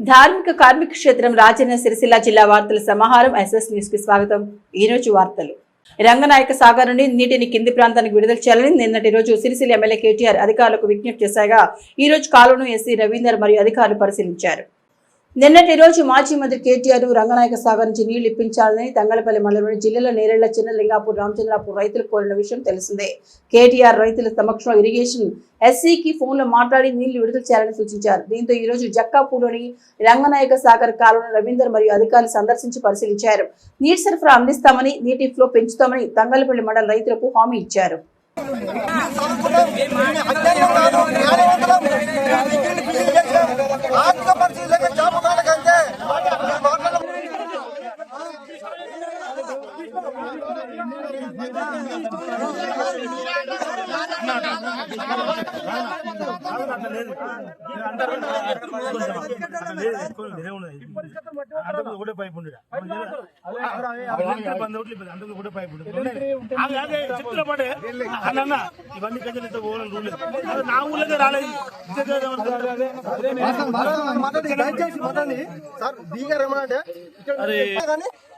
ధార్మిక కార్మిక క్షేత్రం రాజన్న సిరిసిల్ల జిల్లా వార్తల సమాహారం ఎస్ఎస్ న్యూస్ కి స్వాగతం. ఈ రోజు వార్తలు. రంగనాయక సాగర్ నుండి నీటిని కింది ప్రాంతానికి విడుదల చేయాలని నిన్నటి రోజు సిరిసిల్ల ఎమ్మెల్యే కేటీఆర్ అధికారులకు విజ్ఞప్తి చేశాగా ఈ రోజు కాలువను ఎస్సీ రవీందర్ మరియు అధికారులు పరిశీలించారు. నిన్నటి రోజు మాజీ మంత్రి కేటీఆర్ రంగనాయక సాగర్ నుంచి నీళ్లు ఇప్పించాలని తంగళపల్లి మండలంలోని జిల్లాలో నేరేళ్ల చిన్నలింగాపూర్ రామచంద్రాపూర్ రైతులు కోరిన విషయం తెలిసిందే. కేటీఆర్ రైతుల సమక్షంలో ఇరిగేషన్ ఎస్సీకి ఫోన్లో మాట్లాడి నీళ్లు విడుదల చేయాలని సూచించారు. దీంతో ఈ రోజు జక్కాపూర్లోని రంగనాయక సాగర్ కాలువను రవీందర్ మరియు అధికారులు సందర్శించి పరిశీలించారు. నీటి సరఫరా అందిస్తామని, నీటి ఫ్లో పెంచుతామని తంగళపల్లి మండల రైతులకు హామీ ఇచ్చారు.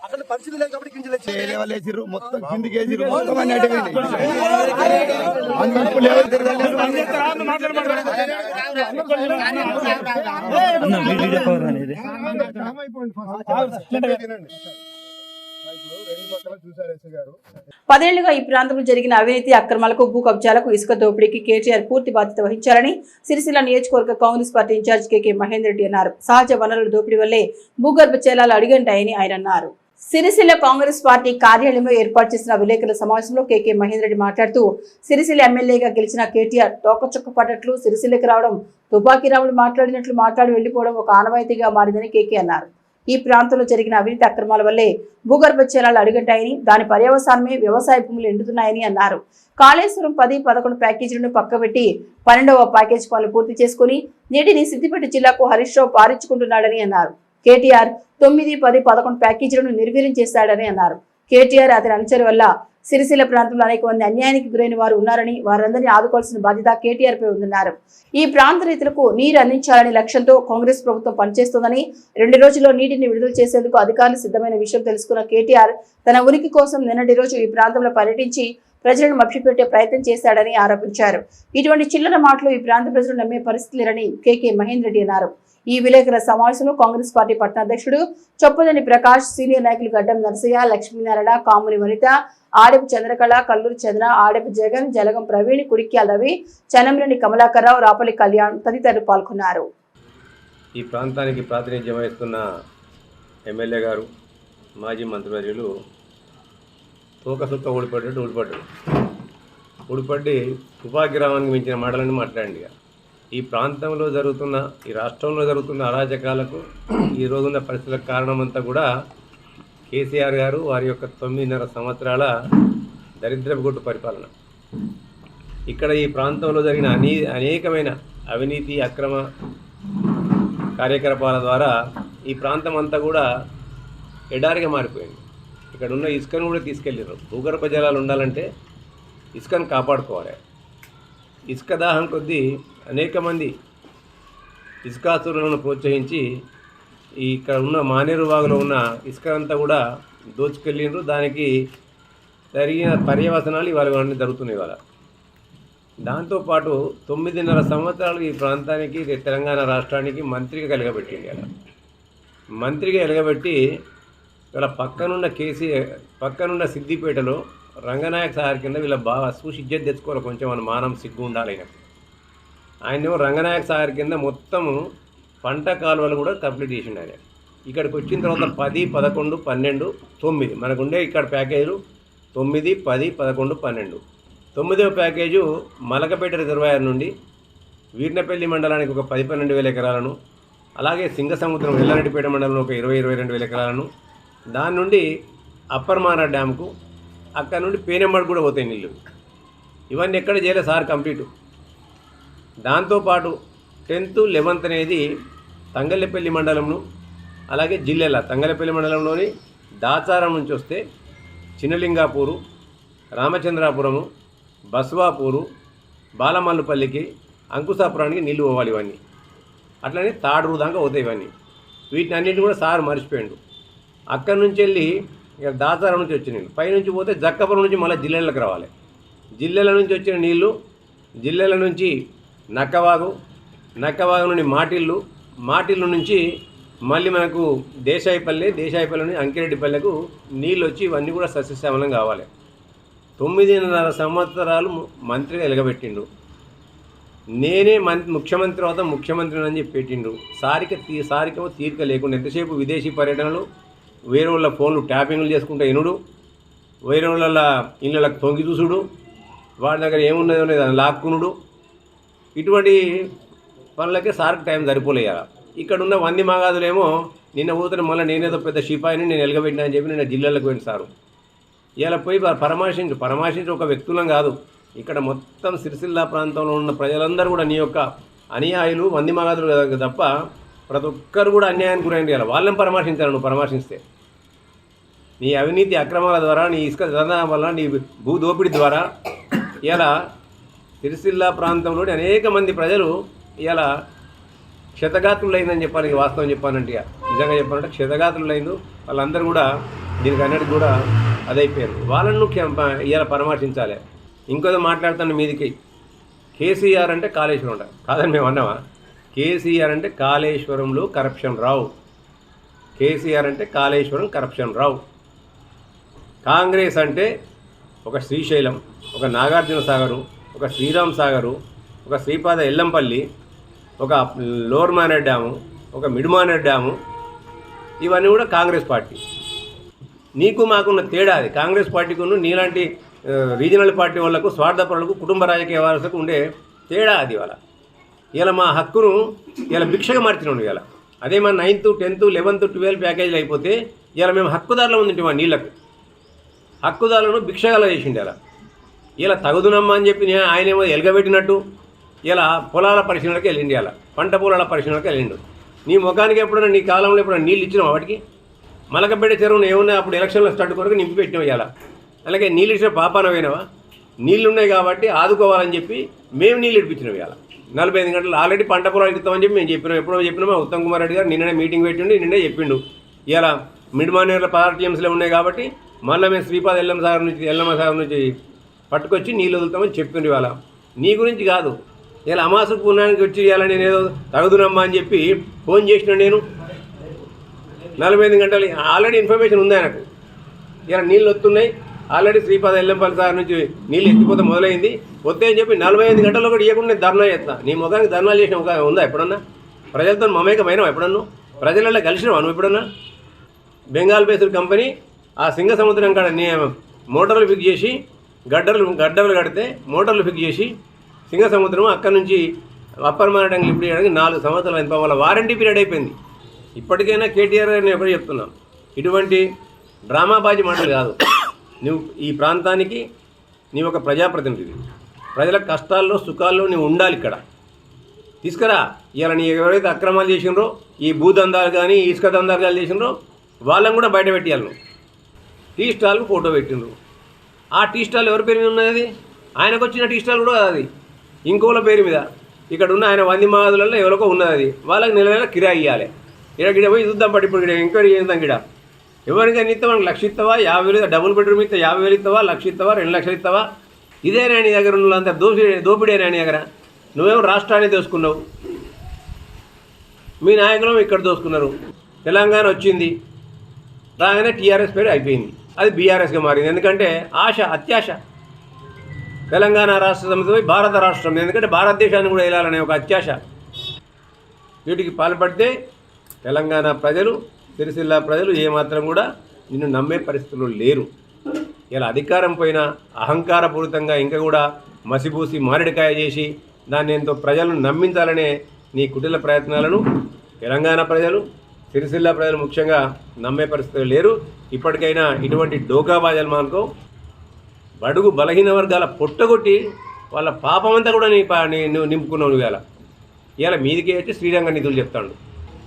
అక్కడ పరిస్థితి లేదు కాబట్టి గింజలు మొత్తం కిందికి మొత్తం అన్నట్టు పదేళ్లుగా ఈ ప్రాంతంలో జరిగిన అవినీతి అక్రమాలకు, భూ కబ్జాలకు, ఇసుక దోపిడీకి కేటీఆర్ పూర్తి బాధ్యత వహించాలని సిరిసిల్ల నియోజకవర్గ కాంగ్రెస్ పార్టీ ఇన్ఛార్జ్ కేకే మహేందర్ రెడ్డి అన్నారు. సహజ వనరుల దోపిడీ వల్లే భూగర్భ జలాలు అడిగంటాయని ఆయన అన్నారు. సిరిసిల్ల కాంగ్రెస్ పార్టీ కార్యాలయంలో ఏర్పాటు చేసిన విలేకరుల సమావేశంలో కేకే మహేందర్ రెడ్డి మాట్లాడుతూ సిరిసిల్ల ఎమ్మెల్యేగా గెలిచిన కేటీఆర్ తోకచుక్క పడ్డట్లు సిరిసిల్లకి రావడం, తుపాకీ రాముడు మాట్లాడినట్లు మాట్లాడి వెళ్లిపోవడం ఒక ఆనవాయితీగా మారిందని కేకే అన్నారు. ఈ ప్రాంతంలో జరిగిన అవినీతి అక్రమాల వల్లే భూగర్భ జలాలు అడుగంటాయని, దాని పర్యవసానమే వ్యవసాయ భూములు ఎండుతున్నాయని అన్నారు. కాళేశ్వరం 10-11 ప్యాకేజీలను పక్కబెట్టి 12వ ప్యాకేజీ పనులు పూర్తి చేసుకుని నీటిని సిద్దిపేట జిల్లాకు హరీష్ రావు పారించుకుంటున్నాడని అన్నారు. కేటీఆర్ 9, 10, 11 ప్యాకేజీలను నిర్వీర్యం చేశాడని అన్నారు. కేటీఆర్ అతని అనుచరు వల్ల సిరిసిల్ల ప్రాంతంలో అనేక మంది అన్యాయానికి గురైన వారు ఉన్నారని, వారందరినీ ఆదుకోవాల్సిన బాధ్యత కేటీఆర్ పై ఉందన్నారు. ఈ ప్రాంత రైతులకు నీరు అందించాలనే లక్ష్యంతో కాంగ్రెస్ ప్రభుత్వం పనిచేస్తోందని, 2 రోజుల్లో నీటిని విడుదల చేసేందుకు అధికారులు సిద్ధమైన విషయం తెలుసుకున్న కేటీఆర్ తన ఉనికి కోసం నిన్నటి రోజు ఈ ప్రాంతంలో పర్యటించి ప్రజలను మభ్యపెట్టే ప్రయత్నం చేశాడని ఆరోపించారు. ఇటువంటి చిల్లర మాటలు ఈ ప్రాంత ప్రజలు నమ్మే పరిస్థితి లేరని కేకే మహేందర్ రెడ్డి అన్నారు. ఈ విలేకరుల సమావేశంలో కాంగ్రెస్ పార్టీ పట్టణ అధ్యక్షుడు చొప్పదని ప్రకాష్, సీనియర్ నాయకులు గడ్డం నరసయ్య, లక్ష్మీనారాయణ, కాముని వనిత, ఆడెపు చంద్రకళ, కల్లూరు చంద్ర, ఆడెపు జగన్, జలగం ప్రవీణ్, కుడిక్యాల రవి, చనంరెడ్డి కమలాకర్రావు, రాపల్లి కళ్యాణ్ తదితరులు పాల్గొన్నారు. ఈ ప్రాంతానికి ప్రాతినిధ్యం వహిస్తున్న ఎమ్మెల్యే గారు, మాజీ మంత్రివర్యులు తోకసుక్క ఊడిపడ్డట్టు ఊడిపడి తుపాకీ గ్రామానికి మించిన మాటలని మాట్లాడండి. ఈ ప్రాంతంలో జరుగుతున్న, ఈ రాష్ట్రంలో జరుగుతున్న అరాజకాలకు, ఈ రోజున్న పరిస్థితులకు కారణమంతా కూడా కేసీఆర్ గారు వారి యొక్క 9.5 సంవత్సరాల దరిద్రపు గొట్టు పరిపాలన. ఇక్కడ ఈ ప్రాంతంలో జరిగిన అనేకమైన అవినీతి అక్రమ కార్యకలాపాల ద్వారా ఈ ప్రాంతం అంతా కూడా ఎడారిగా మారిపోయింది. ఇక్కడ ఉన్న ఇసుకను కూడా తీసుకెళ్ళారు. భూగర్భ జలాలు ఉండాలంటే ఇసుకను కాపాడుకోవాలి. ఇసుక దాహం కొద్దీ అనేక మంది ఇసుకాసురులను ప్రోత్సహించి ఇక్కడ ఉన్న మానేరు వాగులో ఉన్న ఇసుక అంతా కూడా దోచుకెళ్ళిండ్రు. దానికి జరిగిన పర్యవసనాలు ఇవాళ జరుగుతున్నాయి. ఇవాళ దాంతోపాటు 9.5 సంవత్సరాలు ఈ ప్రాంతానికి, తెలంగాణ రాష్ట్రానికి మంత్రిగా కలగబెట్టింది. అలా మంత్రిగా ఎలగబెట్టి ఇలా పక్కనున్న సిద్దిపేటలో రంగనాయక సాగర్ కింద వీళ్ళ బాగా చూసి ఇజ్జత్ తెచ్చుకోవాలి, కొంచెం మన మానం సిగ్గు ఉండాలి. ఆయన రంగనాయక సాగర్ కింద మొత్తము పంట కాలువలు కూడా కంప్లీట్ చేసిండు. ఆయన ఇక్కడికి వచ్చిన తర్వాత 10, 11, 12, 9 మనకుండే ఇక్కడ ప్యాకేజీలు 9, 10, 11, 12. 9వ ప్యాకేజు మలకపేట రిజర్వాయర్ నుండి వీర్నపల్లి మండలానికి ఒక 10-12 వేల ఎకరాలను, అలాగే సింగసముద్రం ఎల్లారెడ్డిపేట మండలంలో ఒక 20-22 వేల ఎకరాలను, దాని నుండి అప్పర్ మారా డ్యామ్కు, అక్కడ నుండి పేనెమ్మడి కూడా పోతాయి నీళ్ళు. ఇవన్నీ ఎక్కడ చేయలేదు సార్ కంప్లీట్. దాంతోపాటు 10th, 11th అనేది తంగళ్ళపల్లి మండలంలో, అలాగే జిల్లెల తంగళ్ళపల్లి మండలంలోని దాచారం నుంచి వస్తే చిన్నలింగాపూరు, రామచంద్రాపురము, బస్వాపూరు, బాలమల్లుపల్లికి, అంకుశాపురానికి నీళ్లు పోవాలి. ఇవన్నీ అట్లనే తాడూరు దాకా పోతాయి. ఇవన్నీ వీటిని అన్నింటినీ కూడా సార్ మర్చిపోయాడు. అక్కడి నుంచి వెళ్ళి ఇక దాసారం నుంచి వచ్చిన నీళ్ళు పైనుంచి పోతే జక్కపురం నుంచి మళ్ళీ జిల్లెళ్ళకి రావాలి. జిల్లెల నుంచి వచ్చిన నీళ్ళు జిల్లెల నుంచి నక్కవాగు నుండి మాటిల్లు నుంచి మళ్ళీ మనకు దేశాయిపల్లి నుండి అంకిరెడ్డిపల్లెకు నీళ్ళు వచ్చి ఇవన్నీ కూడా సస్యశ్యామలం కావాలి. 9.5 సంవత్సరాలు మంత్రిగా ఎలగబెట్టిండు. నేనే ముఖ్యమంత్రి అవుతా ముఖ్యమంత్రిని అని చెప్పి పెట్టిండు. సారికేమో తీరిక లేకుండా ఎంతసేపు విదేశీ పర్యటనలు, వేరే వాళ్ళ ఫోన్లు ట్యాపింగ్లు చేసుకుంటే ఎనుడు, వేరే వాళ్ళ ఇళ్ళకి తొంగి చూసుడు, వాడి దగ్గర ఏమున్నదో దాన్ని లాక్కునుడు, ఇటువంటి పనులకే సార్కి టైం సరిపోలేయాల. ఇక్కడ ఉన్న వంది మగాదులేమో నిన్న పోతే మళ్ళీ నేనేదో పెద్ద షిపాయిని నేను ఎలగబెట్టినా అని చెప్పి నిన్న జిల్లాలకు పోయిన సారు. ఇలా పోయి పరామర్శించి ఒక వ్యక్తులం కాదు, ఇక్కడ మొత్తం సిరిసిల్ల ప్రాంతంలో ఉన్న ప్రజలందరూ కూడా నీ యొక్క అనుయాయులు వంది మగాదులు తప్ప ప్రతి ఒక్కరు కూడా అన్యాయానికి గురైంది. ఇలా వాళ్ళని పరామర్శించాలి. నువ్వు పరామర్శిస్తే నీ అవినీతి అక్రమాల ద్వారా, నీ ఇసుక దందాల వల్ల, నీ భూ దోపిడీ ద్వారా ఇలా సిరిసిల్ల ప్రాంతంలోని అనేక మంది ప్రజలు ఇలా క్షతగాత్రులైందని చెప్పాలి. వాస్తవం చెప్పానంటే నిజంగా చెప్పాలంటే క్షతగాత్రులైంది. వాళ్ళందరూ కూడా దీనికి అన్నిటికీ కూడా అదైపోయారు. వాళ్ళను ఇలా పరామర్శించాలి. ఇంకోదో మాట్లాడుతాను మీదికి. కేసీఆర్ అంటే కాళేశ్వరం అంట కాదని మేము అన్నామా? కేసీఆర్ అంటే కాళేశ్వరంలో కరప్షన్ రావు. కేసీఆర్ అంటే కాళేశ్వరం కరప్షన్ రావు. కాంగ్రెస్ అంటే ఒక శ్రీశైలం, ఒక నాగార్జున సాగరు, ఒక శ్రీరామ్ సాగరు, ఒక శ్రీపాద ఎల్లంపల్లి, ఒక లోవర్ మానేర్ డ్యాము, ఒక మిడ్ మానేర్ డ్యాము, ఇవన్నీ కూడా కాంగ్రెస్ పార్టీ. నీకు మాకున్న తేడా అది. కాంగ్రెస్ పార్టీకును నీలాంటి రీజనల్ పార్టీ వాళ్ళకు, స్వార్థపరులకు, కుటుంబ రాజకీయ వారసులకు ఉండే తేడా అది. ఇలా మా హక్కును ఇలా భిక్షగా మార్చినాడు. ఇలా అదే మా 9th, 10th, 11th, 12 ప్యాకేజీలు అయిపోతే ఇలా మేము హక్కుదారులు ఉంది మా నీళ్ళకు. హక్కుదారులను భిక్షగాల చేసిండు. ఇలా తగుదునమ్మా అని చెప్పి ఆయనేమో ఎలగబెట్టినట్టు ఇలా పొలాల పరిశీలనకి వెళ్ళిండు. ఇలా పంట పొలాల పరిశీలనకి వెళ్ళిండు. నీ ముఖానికి ఎప్పుడైనా నీ కాలంలో ఎప్పుడైనా నీళ్ళు ఇచ్చినావు వాటికి? మలకపేట చెరువును ఏమన్నా అప్పుడు ఎలక్షన్లో స్టార్ట్ కొరకు నింపి పెట్టినావు. ఇలా అలాగే నీళ్ళు ఇచ్చిన పాపాన పోయినావా? నీళ్ళు ఉన్నాయి కాబట్టి ఆదుకోవాలని చెప్పి మేము నీళ్ళు ఇడిపించినాం. ఇలా 45 గంటలు ఆల్రెడీ పంట పొలాలు ఇస్తామని చెప్పి మేము చెప్పినాం. ఎప్పుడో చెప్పినామా? ఉత్తమ్ కుమార్ రెడ్డి గారు నిన్ననే మీటింగ్ పెట్టిండి, నిన్నే చెప్పిండు. ఇలా మిడ్ మానేర్లో 16 TMCలో ఉన్నాయి కాబట్టి మళ్ళీ మేము శ్రీపాద ఎల్లమ్మ సాగర్ నుంచి పట్టుకొచ్చి నీళ్ళు వదులుతామని చెప్పిండు. ఇవాళ నీ గురించి కాదు, ఇలా అమాసు పుణ్యానికి వచ్చి ఇవాళ నేను ఏదో తగుదునమ్మా అని చెప్పి ఫోన్ చేసిన. నేను 45 గంటలు ఆల్రెడీ ఇన్ఫర్మేషన్ ఉంది ఆయనకు. ఇలా నీళ్ళు వస్తున్నాయి, ఆల్రెడీ శ్రీపాద ఎల్లంపల్లి సాగర్ నుంచి నీళ్ళు ఎత్తిపోతే మొదలైంది. వస్తే అని చెప్పి 45 గంటల్లో కూడా ఇవ్వకుండా నేను ధర్నా చేస్తా. నీ ముఖానికి ధర్నాలు చేసిన ఒక ఉందా ఎప్పుడన్నా? ప్రజలతో మమేకమైనావు ఎప్పుడన్నా? ప్రజలలో కలిసినావు నువ్వు ఎప్పుడన్నా? బెంగాల్ బేస్డ్ కంపెనీ ఆ సింగ సముద్రం కాడ మోటార్లు ఫిక్స్ చేసి గడ్డలు కడితే మోటార్లు ఫిక్స్ చేసి సింగ సముద్రం అక్కడి నుంచి అప్పర్ మారడానికి లిఫ్ట్ చేయడానికి 4 సంవత్సరాలు అయిన వాళ్ళ వారంటీ పీరియడ్ అయిపోయింది. ఇప్పటికైనా కేటీఆర్ నేను ఎప్పుడు చెప్తున్నాను, ఇటువంటి డ్రామాబాజీ మాటలు కాదు. నువ్వు ఈ ప్రాంతానికి నీవు ఒక ప్రజాప్రతినిధి. ప్రజల కష్టాల్లో సుఖాల్లో నువ్వు ఉండాలి. ఇక్కడ తీసుకురా. ఇలా నీ ఎవరైతే అక్రమాలు చేసినరో, ఈ భూదందాలు కానీ ఇసుక దందాలు కానీ చేసినరో వాళ్ళని కూడా బయట పెట్టేయాలి. నువ్వు టీ స్టాల్కు ఫోటో పెట్టిండ్రు. ఆ టీ స్టాల్ ఎవరి పేరు మీద ఉన్నది? ఆయనకు వచ్చిన టీ స్టాల్ కూడా అది ఇంకోళ్ళ పేరు మీద. ఇక్కడ ఉన్న ఆయన వంది మగాదులలో ఎవరికో ఉన్నది. అది వాళ్ళకి నెల కిరాయి ఇవ్వాలి. ఇక్కడ పోయి చూద్దాం. పట్టి ఇప్పుడు ఇక్కడ ఎంక్వైరీ చేద్దాం. ఇక్కడ ఎవరికైనా ఇస్తావా? 1 లక్ష ఇస్తావా? 50,000 డబుల్ బెడ్రూమ్ ఇస్తా 50,000 ఇస్తావా? 1 లక్ష ఇస్తావా? 2 లక్షలు ఇస్తావా? ఇదేనా నీ దగ్గర ఉన్నంత దోపిడేనా నీ దగ్గర? నువ్వేమో రాష్ట్రాన్ని దోసుకున్నావు, మీ నాయకులు ఇక్కడ దోసుకున్నారు. తెలంగాణ వచ్చింది రాగానే టీఆర్ఎస్ పేరు అయిపోయింది, అది బీఆర్ఎస్గా మారింది. ఎందుకంటే అత్యాశ. తెలంగాణ రాష్ట్ర సమితి పోయి భారత రాష్ట్రం, ఎందుకంటే భారతదేశాన్ని కూడా వెళ్ళాలనే ఒక అత్యాశ. వీటికి పాల్పడితే తెలంగాణ ప్రజలు, సిరిసిల్ల ప్రజలు ఏమాత్రం కూడా నిన్ను నమ్మే పరిస్థితుల్లో లేరు. ఇలా అధికారం పోయినా అహంకారపూరితంగా ఇంకా కూడా మసిపూసి మామిడికాయ చేసి దాన్ని ఎంతో ప్రజలను నమ్మించాలనే నీ కుటిల ప్రయత్నాలను తెలంగాణ ప్రజలు, సిరిసిల్ల ప్రజలు ముఖ్యంగా నమ్మే పరిస్థితులు లేరు. ఇప్పటికైనా ఇటువంటి డోకాబాజలు మానుకో. బడుగు బలహీన వర్గాల పొట్టగొట్టి వాళ్ళ పాపమంతా కూడా నువ్వు నింపుకున్నావు. నువ్వు ఇలా మీదికి వచ్చి శ్రీరంగ నీతులు చెప్తాడు.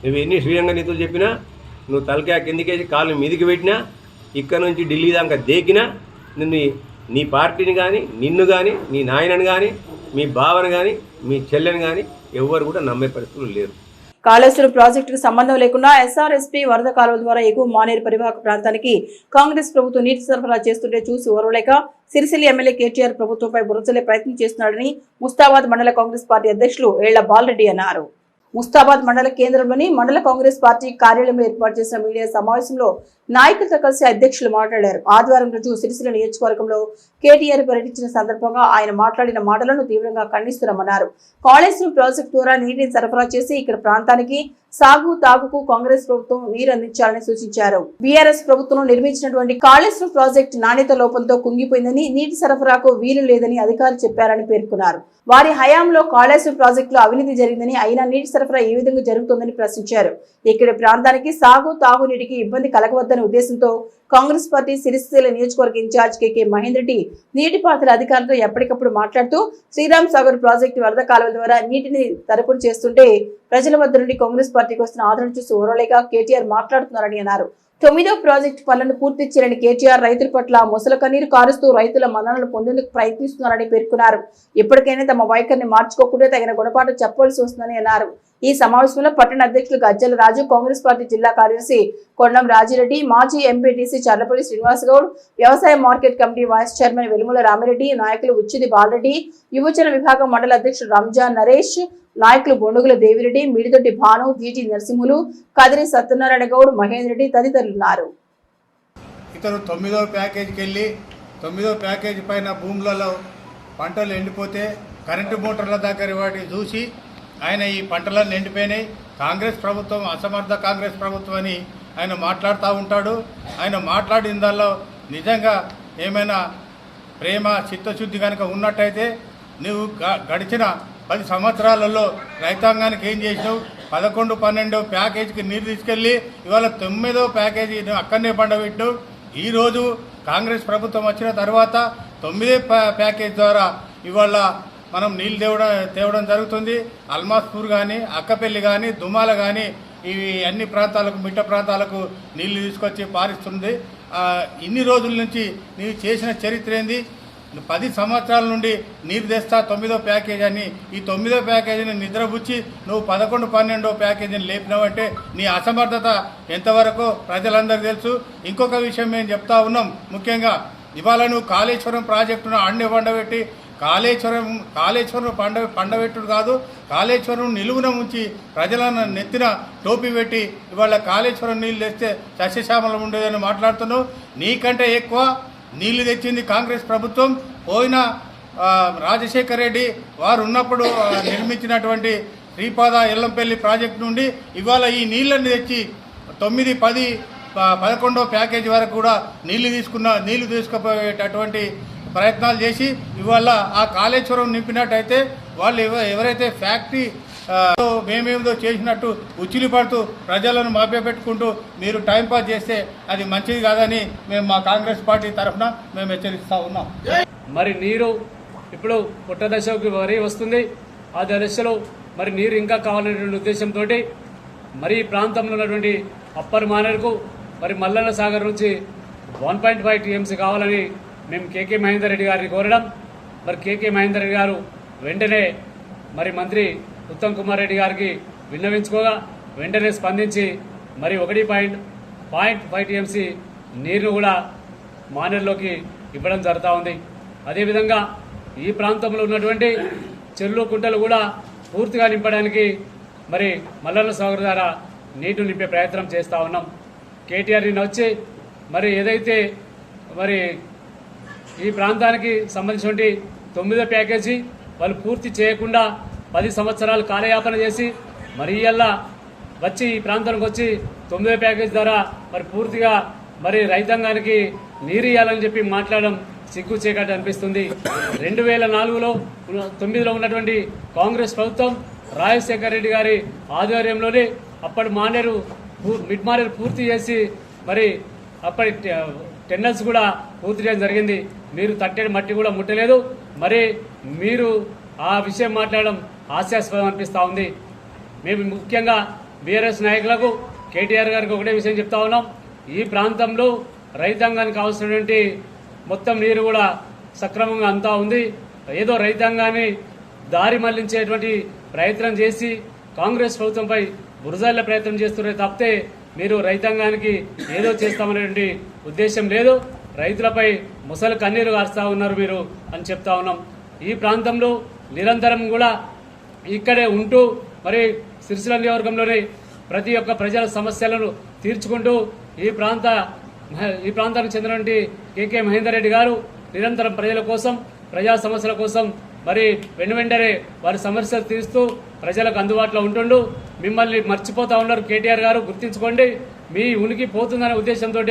నువ్వు ఎన్ని శ్రీరంగ నీతులు చెప్పినా, నువ్వు తలకాయ కిందికేసి కాళ్ళు మీదికి పెట్టినా, ఇక్కడ నుంచి ఢిల్లీ దాకా దేకినా నీ పార్టీని కానీ, నిన్ను కానీ, నీ నాయనని కానీ, మీ బావని కానీ, మీ చెల్లెని కానీ ఎవ్వరు కూడా నమ్మే పరిస్థితులు లేరు. కాళేశ్వరం ప్రాజెక్టుకు సంబంధం లేకుండా ఎస్ఆర్ఎస్పీ వరద కాలువల ద్వారా ఎగువ మానేరు పరివాహక ప్రాంతానికి కాంగ్రెస్ ప్రభుత్వం నీటి సరఫరా చేస్తుంటే చూసి ఓర్వలేక సిరిసిల్ల ఎమ్మెల్యే కేటీఆర్ ప్రభుత్వంపై బురదజల్లే ప్రయత్నం చేస్తున్నాడని ముస్తాబాద్ మండల కాంగ్రెస్ పార్టీ అధ్యక్షులు ఏళ్ల బాలరెడ్డి అన్నారు. ముస్తాబాద్ మండల కేంద్రంలోని మండల కాంగ్రెస్ పార్టీ కార్యాలయంలో ఏర్పాటు చేసిన మీడియా సమావేశంలో నాయకులతో కలిసి అధ్యక్షులు మాట్లాడారు. ఆదివారం రోజు సిరిసిల్ల నియోజకవర్గంలో కేటీఆర్ పర్యటించిన సందర్భంగా ఆయన మాట్లాడిన మాటలను తీవ్రంగా ఖండిస్తున్నామన్నారు. కాళేశ్వరం ప్రాజెక్టు ద్వారా నీటిని సరఫరా చేసి ఇక్కడ ప్రాంతానికి సాగు తాగుకు కాంగ్రెస్ ప్రభుత్వం నీరు అందించాలని సూచించారు. బీఆర్ఎస్ ప్రభుత్వం నిర్మించినటువంటి కాళేశ్వరం ప్రాజెక్టు నాణ్యత లోపంతో కుంగిపోయిందని, నీటి సరఫరాకు వీలు లేదని అధికారులు చెప్పారని పేర్కొన్నారు. వారి హయాంలో కాళేశ్వరం ప్రాజెక్టులో అవినీతి జరిగిందని, అయినా నీటి సరఫరా ఏ విధంగా జరుగుతుందని ప్రశ్నించారు. ఇక్కడి ప్రాంతానికి సాగు తాగునీటికి ఇబ్బంది కలగవద్దనే ఉద్దేశంతో కాంగ్రెస్ పార్టీ సిరిసిల్ల నియోజకవర్గ ఇన్ఛార్జ్ కేకే మహేందర్ రెడ్డి నీటిపారుదల అధికారులతో ఎప్పటికప్పుడు మాట్లాడుతూ శ్రీరామ్ సాగర్ ప్రాజెక్టు వరద కాలువల ద్వారా నీటిని సరఫరా చేస్తుంటే ప్రజల వద్ద నుండి కాంగ్రెస్ పార్టీకి వస్తున్న ఆదరణ చూసి ఓరలేక కేటీఆర్ మాట్లాడుతున్నారని అన్నారు. 9వ ప్రాజెక్టు పనులను పూర్తి చేయని కేటీఆర్ రైతుల పట్ల ముసల కన్నీరు కారుస్తూ రైతుల మన్ననలు పొందేందుకు ప్రయత్నిస్తున్నారని పేర్కొన్నారు. ఇప్పటికైనా తమ వైఖరిని మార్చుకోకుండా తగిన గుణపాఠం చెప్పవలసి వస్తుందని అన్నారు. ఈ సమావేశంలో పట్టణ అధ్యక్షులు గజ్జల రాజు, కాంగ్రెస్ పార్టీ జిల్లా కార్యదర్శి కొండం రాజిరెడ్డి, మాజీ ఎంపీటీసీ చర్లపల్లి శ్రీనివాస్ గౌడ్, వ్యవసాయ market committee vice chairman Velumula Ramireddy, నాయకులు ఉచ్చిది బాలరెడ్డి, యువజన విభాగం మండల అధ్యక్షుడు రంజాన్ నరేష్, నాయకులు బొండుగుల దేవిరెడ్డి, మిడిదొడ్డి భాను, జీటీ నరసింహులు, కదిరి సత్యనారాయణ గౌడ్, మహేందర్ రెడ్డి తదితరులున్నారు. ఇతను 9వ ప్యాకేజీకి వెళ్ళి 9వ ప్యాకేజీ పైన భూములలో పంటలు ఎండిపోతే కరెంటు మోటార్ల దగ్గర వాటిని చూసి ఆయన ఈ పంటలన్నీ ఎండిపోయినాయి, కాంగ్రెస్ ప్రభుత్వం అసమర్థ కాంగ్రెస్ ప్రభుత్వం అని ఆయన మాట్లాడుతూ ఉంటాడు. ఆయన మాట్లాడిన దానిలో నిజంగా ఏమైనా ప్రేమ చిత్తశుద్ధి కనుక ఉన్నట్టయితే నువ్వు గడిచిన 10 సంవత్సరాలలో రైతాంగానికి ఏం చేసినావు? 11, 12 ప్యాకేజీకి నీరు తీసుకెళ్ళి ఇవాళ 9వ ప్యాకేజీ అక్కడనే పండబెట్టినావు. ఈరోజు కాంగ్రెస్ ప్రభుత్వం వచ్చిన తర్వాత 9వ ప్యాకేజీ ద్వారా ఇవాళ మనం నీళ్ళు తేవడం జరుగుతుంది. అల్మాస్పూర్ కానీ, అక్కపల్లి కానీ, దుమాల కానీ ఇవి అన్ని ప్రాంతాలకు, మిట్ట ప్రాంతాలకు నీళ్లు తీసుకొచ్చి పారిస్తుంది. ఇన్ని రోజుల నుంచి నీవు చేసిన చరిత్ర ఏంది? 10 సంవత్సరాల నుండి నీరు తెస్తా 9వ ప్యాకేజీ అని ఈ 9వ ప్యాకేజీని నిద్రపుచ్చి నువ్వు 11, 12వ ప్యాకేజీని లేపినావంటే నీ అసమర్థత ఎంతవరకు ప్రజలందరికీ తెలుసు. ఇంకొక విషయం మేము చెప్తా ఉన్నాం. ముఖ్యంగా ఇవాళ నువ్వు కాళేశ్వరం ప్రాజెక్టును అండే పండబెట్టి కాళేశ్వరం పండబెట్టుడు కాదు, కాళేశ్వరం నిలువున ఉంచి ప్రజలను నెత్తిన టోపీ పెట్టి ఇవాళ కాళేశ్వరం నీళ్ళు తెస్తే సస్యశ్యామలం ఉండేదని మాట్లాడుతున్నావు. నీకంటే ఎక్కువ నీళ్లు తెచ్చింది కాంగ్రెస్ ప్రభుత్వం. పోయిన రాజశేఖర రెడ్డి వారు ఉన్నప్పుడు నిర్మించినటువంటి శ్రీపాద ఎల్లంపల్లి ప్రాజెక్టు నుండి ఇవాళ ఈ నీళ్ళని తెచ్చి 9, 10, 11వ ప్యాకేజీ వరకు కూడా నీళ్లు తీసుకుపోయేటటువంటి ప్రయత్నాలు చేసి ఇవాళ ఆ కాళేశ్వరం నింపినట్టయితే వాళ్ళు ఎవరైతే ఫ్యాక్టరీ మేమేమిదో చేసినట్టు ఉచ్చిలి పడుతూ ప్రజలను మభ్యపెట్టుకుంటూ మీరు టైంపాస్ చేస్తే అది మంచిది కాదని మేము మా కాంగ్రెస్ పార్టీ తరఫున మేము హెచ్చరిస్తూ ఉన్నాం. మరి నీరు ఇప్పుడు పుట్ట దశకు వరి వస్తుంది. ఆ దశలో మరి నీరు ఇంకా కావాలనేటువంటి ఉద్దేశంతో మరి ఈ ప్రాంతంలో ఉన్నటువంటి అప్పర్ మానేరుకు మరి మల్లన్న సాగర్ నుంచి 1.5 TMC కావాలని మేము కేకే మహేందర్ రెడ్డి గారిని కోరడం, మరి కేకే మహేందర్ రెడ్డి గారు వెంటనే మరి మంత్రి ఉత్తమ్ కుమార్ రెడ్డి గారికి విన్నవించుకోగా వెంటనే స్పందించి మరి 1.5 TMC నీరును కూడా మానేరులోకి ఇవ్వడం జరుగుతూ ఉంది. అదేవిధంగా ఈ ప్రాంతంలో ఉన్నటువంటి చెరువులు కుంటలు కూడా పూర్తిగా నింపడానికి మరి మల్లన్న సాగర్ ద్వారా నీటిని నింపే ప్రయత్నం చేస్తూ ఉన్నాం. కేటీఆర్ నిన్న వచ్చి మరి ఏదైతే మరి ఈ ప్రాంతానికి సంబంధించిన 9వ ప్యాకేజీ వాళ్ళు పూర్తి చేయకుండా 10 సంవత్సరాలు కాలయాపన చేసి మరి ఇయ్యాల వచ్చి ఈ ప్రాంతానికి వచ్చి 9వ ప్యాకేజీ ద్వారా మరి పూర్తిగా మరి రైతాంగానికి నీరు ఇవ్వాలని చెప్పి మాట్లాడడం సిగ్గు చీకటి అనిపిస్తుంది. 2004లో 9లో ఉన్నటువంటి కాంగ్రెస్ ప్రభుత్వం రాజశేఖర రెడ్డి గారి ఆధ్వర్యంలోనే అప్పటి మిడ్ మానేరు పూర్తి చేసి మరి అప్పటి టెన్నల్స్ కూడా పూర్తి చేయడం జరిగింది. మీరు తట్టేది మట్టి కూడా ముట్టలేదు. మరి మీరు ఆ విషయం మాట్లాడడం హాస్యాస్పదం అనిపిస్తూ ఉంది. మేము ముఖ్యంగా బీఆర్ఎస్ నాయకులకు కేటీఆర్ గారికి ఒకటే విషయం చెప్తా ఉన్నాం. ఈ ప్రాంతంలో రైతాంగానికి కావాల్సినటువంటి మొత్తం నీరు కూడా సక్రమంగా అంతా ఉంది. ఏదో రైతాంగాన్ని దారి మళ్లించేటువంటి ప్రయత్నం చేసి కాంగ్రెస్ ప్రభుత్వంపై బురజాల ప్రయత్నం చేస్తున్నారు తప్పితే మీరు రైతాంగానికి ఏదో చేస్తామనేటువంటి ఉద్దేశం లేదు. రైతులపై ముసలి కన్నీరు కారుస్తూ ఉన్నారు మీరు అని చెప్తా ఉన్నాం. ఈ ప్రాంతంలో నిరంతరం కూడా ఇక్కడే ఉంటూ మరి సిరిసిల్ల నియోజకవర్గంలోని ప్రతి ఒక్క ప్రజల సమస్యలను తీర్చుకుంటూ ఈ ప్రాంతానికి చెందినటువంటి కేకే మహేందర్ రెడ్డి గారు నిరంతరం ప్రజల కోసం, ప్రజా సమస్యల కోసం మరి వెంటనే వారి సమస్యలు తీరుస్తూ ప్రజలకు అందుబాటులో ఉంటుండు. మిమ్మల్ని మర్చిపోతా ఉన్నారు కేటీఆర్ గారు, గుర్తించుకోండి. మీ ఉనికి పోతుందనే ఉద్దేశంతో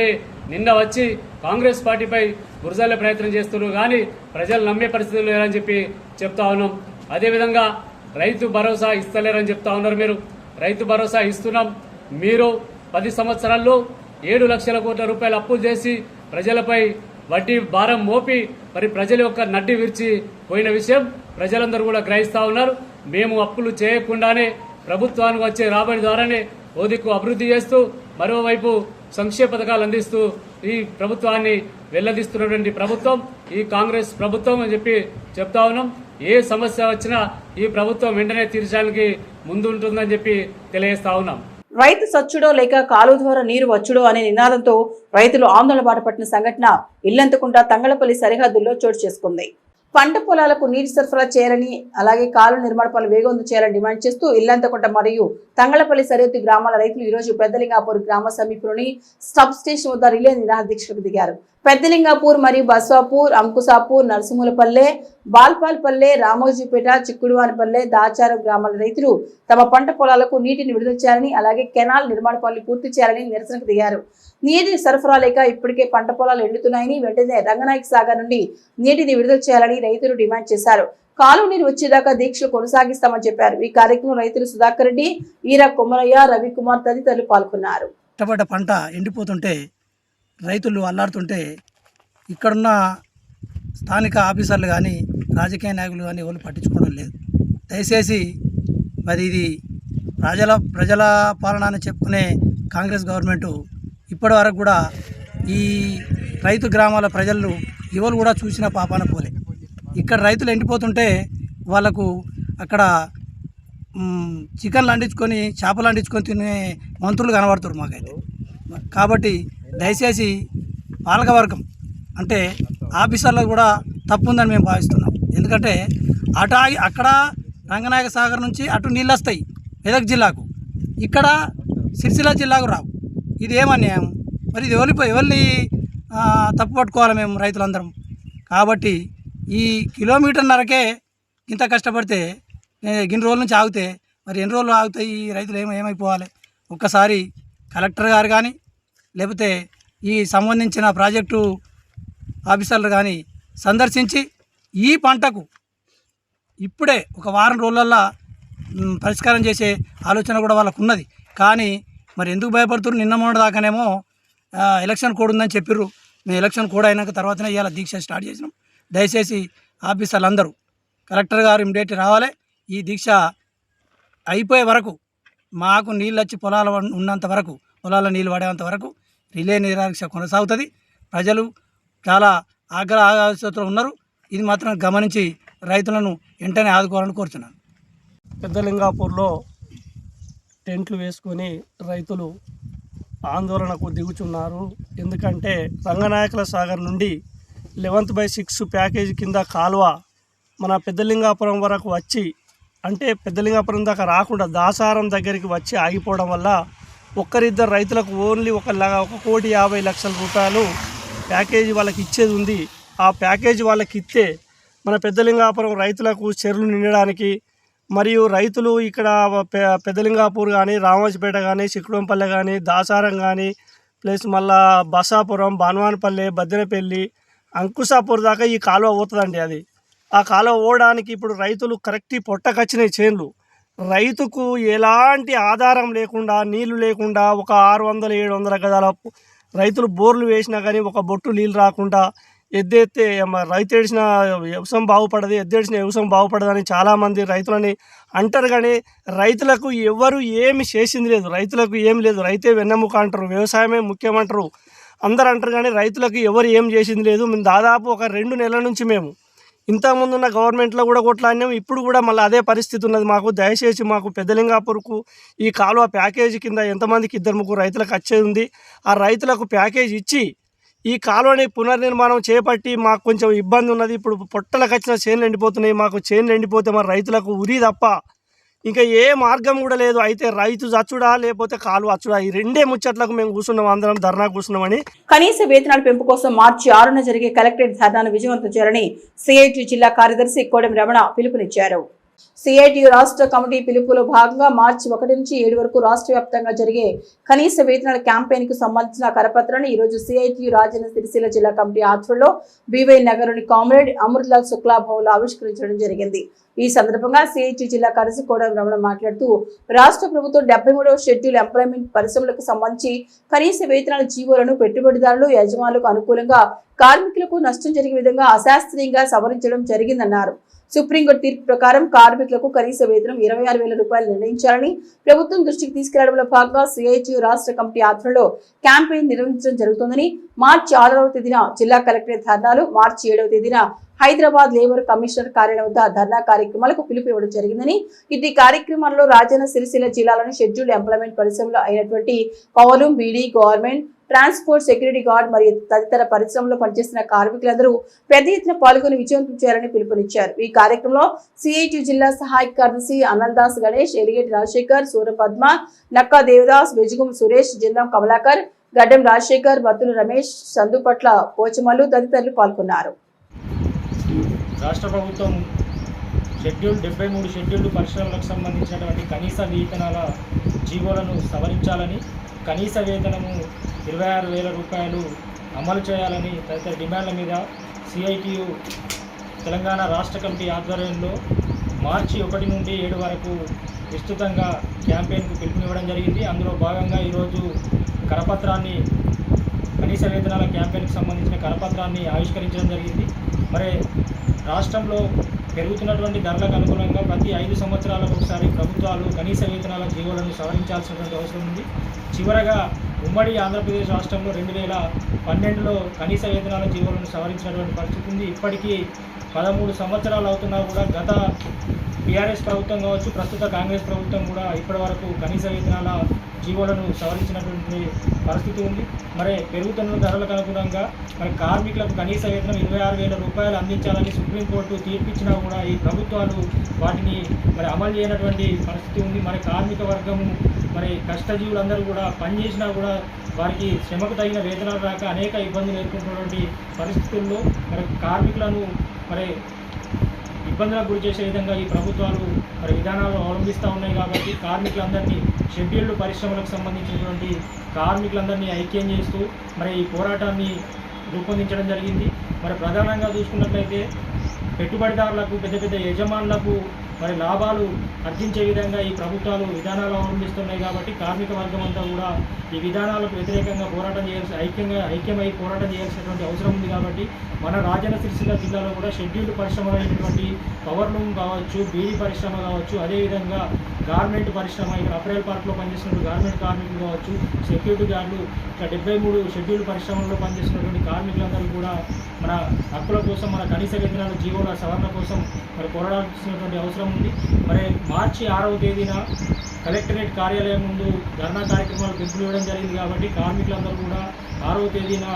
నిన్న వచ్చి కాంగ్రెస్ పార్టీపై బురజల్లే ప్రయత్నం చేస్తున్నారు, కానీ ప్రజలు నమ్మే పరిస్థితులు లేరని చెప్పి చెప్తా ఉన్నాం. అదేవిధంగా రైతు భరోసా ఇస్తలేరని చెప్తా ఉన్నారు మీరు. రైతు భరోసా ఇస్తున్నాం. మీరు 10 సంవత్సరాల్లో 7 లక్షల కోట్ల రూపాయలు అప్పులు చేసి ప్రజలపై వడ్డీ భారం మోపి మరి ప్రజల యొక్క నడ్డి విరిచి పోయిన విషయం ప్రజలందరూ కూడా గ్రహిస్తూ ఉన్నారు. మేము అప్పులు చేయకుండానే ప్రభుత్వానికి వచ్చే రాబడి ద్వారానే ఓదిక్కు అభివృద్ధి చేస్తూ మరోవైపు సంక్షేమ పథకాలు అందిస్తూ ఈ ప్రభుత్వాన్ని వెల్లదీస్తున్నటువంటి ప్రభుత్వం ఈ కాంగ్రెస్ ప్రభుత్వం అని చెప్పి చెప్తా ఉన్నాం. ఏ సమస్య వచ్చినా ఈ ప్రభుత్వం వెంటనే తీర్చడానికి ముందు ఉంటుందని చెప్పి తెలియజేస్తా ఉన్నాం. రైతు సచ్చుడో లేక కాలువ ద్వారా నీరు వచ్చుడో అనే నినాదంతో రైతులు ఆందోళన బాటపట్టిన సంఘటన ఇల్లంతకుంట తంగళపల్లి సరిహద్దుల్లో చోటు చేసుకుంది. పంట పొలాలకు నీటి సరఫరా చేయాలని, అలాగే కాలువ నిర్మాణ పనులు వేగవంతం చేయాలని డిమాండ్ చేస్తూ ఇల్లంతకుంట మరియు తంగళపల్లి సరిహద్దు గ్రామాల రైతులు ఈ రోజు పెద్దలింగాపూర్ గ్రామ సమీపంలోని సబ్ స్టేషన్ వద్ద రిలే నిరాహార దీక్షకు దిగారు. పెద్దలింగాపూర్ మరియు బస్వాపూర్, అంకుసాపూర్, నరసింహులపల్లె, బాల్పాల్పల్లె, రామోజీపేట, చిక్కుడువానిపల్లె, దాచారం గ్రామాల రైతులు తమ పంట పొలాలకు నీటిని విడుదల చేయాలని, అలాగే కెనాల్ నిర్మాణ పనులు పూర్తి చేయాలని నిరసనకు దిగారు. నీటి సరఫరా లేక ఇప్పటికే పంట పొలాలు ఎండుతున్నాయని, వెంటనే రంగనాయక సాగర్ నుండి నీటిని విడుదల చేయాలని రైతులు డిమాండ్ చేశారు. కాలువ నీరు వచ్చేదాకా దీక్షలు కొనసాగిస్తామని చెప్పారు. ఈ కార్యక్రమం రైతులు సుధాకర్ రెడ్డి, ఈరా కొమరయ్య, రవికుమార్ తదితరులు పాల్గొన్నారు. పంట ఎండిపోతుంటే రైతులు అల్లాడుతుంటే ఇక్కడున్న స్థానిక ఆఫీసర్లు కానీ రాజకీయ నాయకులు కానీ ఎవరు పట్టించుకోవడం లేదు. దయచేసి మరి ఇది ప్రజల పాలన అని చెప్పుకునే కాంగ్రెస్ గవర్నమెంటు ఇప్పటి వరకు కూడా ఈ రైతు గ్రామాల ప్రజలు ఎవరు కూడా చూసిన పాపాన పోలే. ఇక్కడ రైతులు ఎండిపోతుంటే వాళ్ళకు అక్కడ చికెన్లు వండించుకొని, చేపలు వండించుకొని తినే మంత్రులు కనబడుతారు మాకైతే. కాబట్టి దయచేసి పాలకవర్గం అంటే ఆఫీసర్లకు కూడా తప్పు ఉందని మేము భావిస్తున్నాం. ఎందుకంటే అక్కడ రంగనాయక సాగర్ నుంచి అటు నీళ్ళు వస్తాయి మెదక్ జిల్లాకు, ఇక్కడ సిరిసిల్ల జిల్లాకు రావు. ఇది ఏమన్యాయం? మరి ఇది ఎవరిని తప్పు పట్టుకోవాలి మేము రైతులందరం? కాబట్టి ఈ కిలోమీటర్న్నరకే ఇంత కష్టపడితే గిన్ని రోజుల నుంచి ఆగితే మరి ఎన్ని రోజులు ఆగుతాయి ఈ రైతులు ఏమైపోవాలి? ఒక్కసారి కలెక్టర్ గారు కానీ లేకపోతే ఈ సంబంధించిన ప్రాజెక్టు ఆఫీసర్లు కానీ సందర్శించి ఈ పంటకు ఇప్పుడే ఒక వారం రోజులల్లో పరిష్కారం చేసే ఆలోచన కూడా వాళ్ళకు ఉన్నది. కానీ మరి ఎందుకు భయపడుతున్నారు? నిన్న మొన్న దాకానేమో ఎలక్షన్ కోడ్ ఉందని చెప్పిర్రు. మేము ఎలక్షన్ కోడ్ అయినాక తర్వాతనే ఇవాళ దీక్ష స్టార్ట్ చేసినాం. దయచేసి ఆఫీసర్లు అందరూ, కలెక్టర్ గారు ఇమ్మీడియట్ రావాలి. ఈ దీక్ష అయిపోయే వరకు, మాకు నీళ్ళు వచ్చి పొలాలు ఉన్నంత వరకు, పొలాల నీళ్ళు పడేంత వరకు రిలే నిరాక్ష కొనసాగుతుంది. ప్రజలు చాలా ఆగ్రహతో ఉన్నారు. ఇది మాత్రం గమనించి రైతులను వెంటనే ఆదుకోవాలని కోరుతున్నాను. పెద్దలింగాపూర్లో టెంట్లు వేసుకొని రైతులు ఆందోళనకు దిగుచున్నారు. ఎందుకంటే రంగనాయకుల సాగర్ నుండి 11/6 ప్యాకేజీ కింద కాలువ మన పెద్దలింగాపురం వరకు వచ్చి, అంటే పెద్దలింగాపురం దాకా రాకుండా దాసారం దగ్గరికి వచ్చి ఆగిపోవడం వల్ల ఒక్కరిద్దరు రైతులకు ఓన్లీ 1,50,00,000 రూపాయలు ప్యాకేజీ వాళ్ళకి ఇచ్చేది ఉంది. ఆ ప్యాకేజీ వాళ్ళకి ఇస్తే మన పెద్దలింగాపురం రైతులకు చెరువులు నిండడానికి, మరియు రైతులు ఇక్కడ పెద్దలింగాపూర్ కానీ, రామోజీపేట కానీ, చిక్కుడంపల్లె కానీ, దాసారం కానీ, ప్లస్ మళ్ళా బసాపురం, బాన్వానపల్లె, బద్దెనపల్లి, అంకుసాపూర్ దాకా ఈ కాలువ పోతుందండి. అది ఆ కాలువ పోవడానికి ఇప్పుడు రైతులు కరెక్ట్ పొట్టకొచ్చినాయి చేన్లు. రైతుకు ఎలాంటి ఆధారం లేకుండా, నీళ్లు లేకుండా, ఒక 600-700 గదాల రైతులు బోర్లు వేసినా కానీ ఒక బొట్టు నీళ్ళు రాకుండా, ఎద్దేస్తే రైతు ఏడిసిన వ్యవసాయం బాగుపడదు, ఎద్దేడిసిన వ్యవసాయం బాగుపడదని చాలామంది రైతులని అంటారు. కానీ రైతులకు ఎవరు ఏమి చేసింది లేదు, రైతులకు ఏం లేదు. రైతే వెన్నెముక అంటారు, వ్యవసాయమే ముఖ్యమంటారు అందరు అంటారు. కానీ రైతులకు ఎవరు ఏం చేసింది లేదు. మేము దాదాపు ఒక 2 నెలల నుంచి మేము ఇంతకుముందు ఉన్న గవర్నమెంట్లో కూడా కొట్లాడినాం, ఇప్పుడు కూడా మళ్ళీ అదే పరిస్థితి ఉన్నది. మాకు దయచేసి మాకు పెద్దలింగాపూర్కు ఈ కాలువ ప్యాకేజీ కింద ఎంతమందికి 2-3 రైతులకు వచ్చేది ఉంది. ఆ రైతులకు ప్యాకేజ్ ఇచ్చి ఈ కాలువని పునర్నిర్మాణం చేపట్టి మాకు కొంచెం ఇబ్బంది ఉన్నది. ఇప్పుడు పొట్టలకు వచ్చిన చేనులు ఎండిపోతున్నాయి. మాకు చేనులు ఎండిపోతే మరి రైతులకు ఉరి తప్ప ఇంకా ఏ మార్గం కూడా లేదు. అయితే రైతు చచ్చుడా లేకపోతే కాలువ అచ్చుడా, ఈ రెండే ముచ్చట్లకు మేము కూర్చున్నాం, అందరం ధర్నా కూర్చున్నామని. కనీస వేతనాల పెంపు కోసం మార్చి 6న జరిగే కలెక్టరేట్ ధర్నాను విజయవంతం చేయాలని సిఐటి జిల్లా కార్యదర్శి కోడెం రమణ పిలుపునిచ్చారు. సిఐటి రాష్ట్ర కమిటీ పిలుపులో భాగంగా మార్చి 1 నుంచి 7 వరకు రాష్ట్ర వ్యాప్తంగా జరిగే కనీస వేతనాల క్యాంపెయిన్ కు సంబంధించిన కరపత్రాన్ని ఈ రోజు సిఐటి రాజన్న సిరిసిల్ల జిల్లా కమిటీ ఆధ్వర్యంలో బీవై నగర్లోని కామ్రేడ్ అమృతలాల్ శుక్లా భవన్లో ఆవిష్కరించడం జరిగింది. ఈ సందర్భంగా సిఐటి జిల్లా కార్యదర్శి కోడెం రమణ మాట్లాడుతూ రాష్ట్ర ప్రభుత్వం 73వ షెడ్యూల్ ఎంప్లాయ్మెంట్ పరిశ్రమలకు సంబంధించి కనీస వేతనాల జీవోలను పెట్టుబడిదారులు యజమానులకు అనుకూలంగా కార్మికులకు నష్టం జరిగే విధంగా అశాస్త్రీయంగా సవరించడం జరిగిందన్నారు. సుప్రీంకోర్టు తీర్పు ప్రకారం కార్మికులకు కనీస వేతనం 26,000 రూపాయలు నిర్ణయించాలని ప్రభుత్వం దృష్టికి తీసుకెళ్లడంలో భాగంగా సిఐటి రాష్ట్ర కమిటీ ఆధ్వర్యంలో క్యాంపెయిన్ నిర్వహించడం జరుగుతోందని మార్చి 6వ తేదీన జిల్లా కలెక్టరేట్ ధర్నాలు, మార్చి 7వ తేదీన హైదరాబాద్ లేబర్ కమిషనర్ కార్యాలయం వద్ద ధర్నా కార్యక్రమాలకు పిలుపు ఇవ్వడం జరిగిందని, ఇటు కార్యక్రమాల్లో రాజన్న సిరిసిల్ల జిల్లాలోని షెడ్యూల్డ్ ఎంప్లాయ్మెంట్ పరిశ్రమలో అయినటువంటి power, beedi, government, transport, security guard మరియు తదితర పరిశ్రమలో పనిచేస్తున్న కార్మికులందరూ పెద్ద ఎత్తున పాల్గొని విజయవంతం చేయాలని పిలుపునిచ్చారు. ఈ కార్యక్రమంలో సిఐటి జిల్లా సహాయక కార్యదర్శి అనందాస్ గణేష్, ఎలిగేటి రాజశేఖర్, సూర పద్మ, నక్కా దేవదాస్, బెజుగుం సురేష్, జిందం కమలాకర్, గడ్డం రాజశేఖర్, బత్తుల రమేష్, సందుపట్ల పోచమల్లు తదితరులు పాల్గొన్నారు. రాష్ట్ర ప్రభుత్వం 73 షెడ్యూల్డ్ పరిశ్రమలకు సంబంధించినటువంటి కనీస వేతనాల జీవోలను సవరించాలని, కనీస వేతనము 26,000 రూపాయలు అమలు చేయాలని తదితర డిమాండ్ల మీద సిఐటియు తెలంగాణ రాష్ట్ర కమిటీ ఆధ్వర్యంలో మార్చి 1 నుండి 7 వరకు విస్తృతంగా క్యాంపెయిన్కు పిలుపునివ్వడం జరిగింది. అందులో భాగంగా ఈరోజు కరపత్రాన్ని, కనీస వేతనాల క్యాంపెయిన్కి సంబంధించిన కరపత్రాన్ని ఆవిష్కరించడం జరిగింది. మరి రాష్ట్రంలో పెరుగుతున్నటువంటి ధరలకు అనుగుణంగా ప్రతి 5 సంవత్సరాలకు ఒకసారి ప్రభుత్వాలు కనీస వేతనాల జీవోలను సవరించాల్సినటువంటి అవసరం ఉంది. చివరగా ఉమ్మడి ఆంధ్రప్రదేశ్ రాష్ట్రంలో 2012లో కనీస వేతనాల జీవోలను సవరించినటువంటి పరిస్థితి ఉంది. ఇప్పటికీ 13 సంవత్సరాలు అవుతున్నా కూడా గత టీఆర్ఎస్ ప్రభుత్వం కావచ్చు, ప్రస్తుత కాంగ్రెస్ ప్రభుత్వం కూడా ఇప్పటి వరకు కనీస వేతనాల జీవోలను సవరించినటువంటి పరిస్థితి ఉంది. మరి పెరుగుతున్న ధరలకు అనుగుణంగా మరి కార్మికులకు కనీస వేతనం 26,000 రూపాయలు అందించాలని సుప్రీంకోర్టు తీర్పిచ్చినా కూడా ఈ ప్రభుత్వాలు వాటిని మరి అమలు చేయనటువంటి పరిస్థితి ఉంది. మరి కార్మిక వర్గము, మరి కష్టజీవులందరూ కూడా పనిచేసినా కూడా వారికి శ్రమకు తగిన వేతనాలు రాక అనేక ఇబ్బందులు ఎదుర్కొంటున్నటువంటి పరిస్థితుల్లో మరి కార్మికులను మరి ఇబ్బందులకు గురి చేసే విధంగా ఈ ప్రభుత్వాలు మరి విధానాలు అవలంబిస్తూ ఉన్నాయి. కాబట్టి కార్మికులందరినీ, షెడ్యూల్డ్ పరిశ్రమలకు సంబంధించినటువంటి కార్మికులందరినీ ఐక్యం చేస్తూ మరి ఈ పోరాటాన్ని రూపొందించడం జరిగింది. మరి ప్రధానంగా చూసుకున్నట్లయితే పెట్టుబడిదారులకు, పెద్ద పెద్ద యజమానులకు మరి లాభాలు ఆర్జించే విధంగా ఈ ప్రభుత్వాలు విధానాలు అవలంబిస్తున్నాయి. కాబట్టి కార్మిక వర్గం అంతా కూడా ఈ విధానాలకు వ్యతిరేకంగా పోరాటం ఐక్యమై పోరాటం చేయాల్సినటువంటి అవసరం ఉంది. కాబట్టి మన రాజన్న సిరిసిల్ల జిల్లాలో కూడా షెడ్యూల్డ్ పరిశ్రమలు అయినటువంటి పవర్ లూమ్ కావచ్చు, బీడీ పరిశ్రమ కావచ్చు, అదేవిధంగా గార్మెంట్ పరిశ్రమ, ఇక్కడ అప్రైల్ పార్క్లో పనిచేస్తున్నటువంటి గార్మెంట్ కార్మికులు కావచ్చు, సెక్యూరిటీ గార్డులు, ఇట్లా 73 షెడ్యూల్డ్ పరిశ్రమల్లో పనిచేస్తున్నటువంటి కార్మికులందరూ కూడా మన హక్కుల కోసం, మన కనీస వేతనాల జీవోల సవరణ కోసం మరి పోరాడాల్సినటువంటి అవసరం ఉంది. మరి మార్చి 6వ తేదీన కలెక్టరేట్ కార్యాలయం ముందు ధర్నా కార్యక్రమాలు పిలుపునివ్వడం జరిగింది. కాబట్టి కార్మికులందరూ కూడా 6వ తేదీన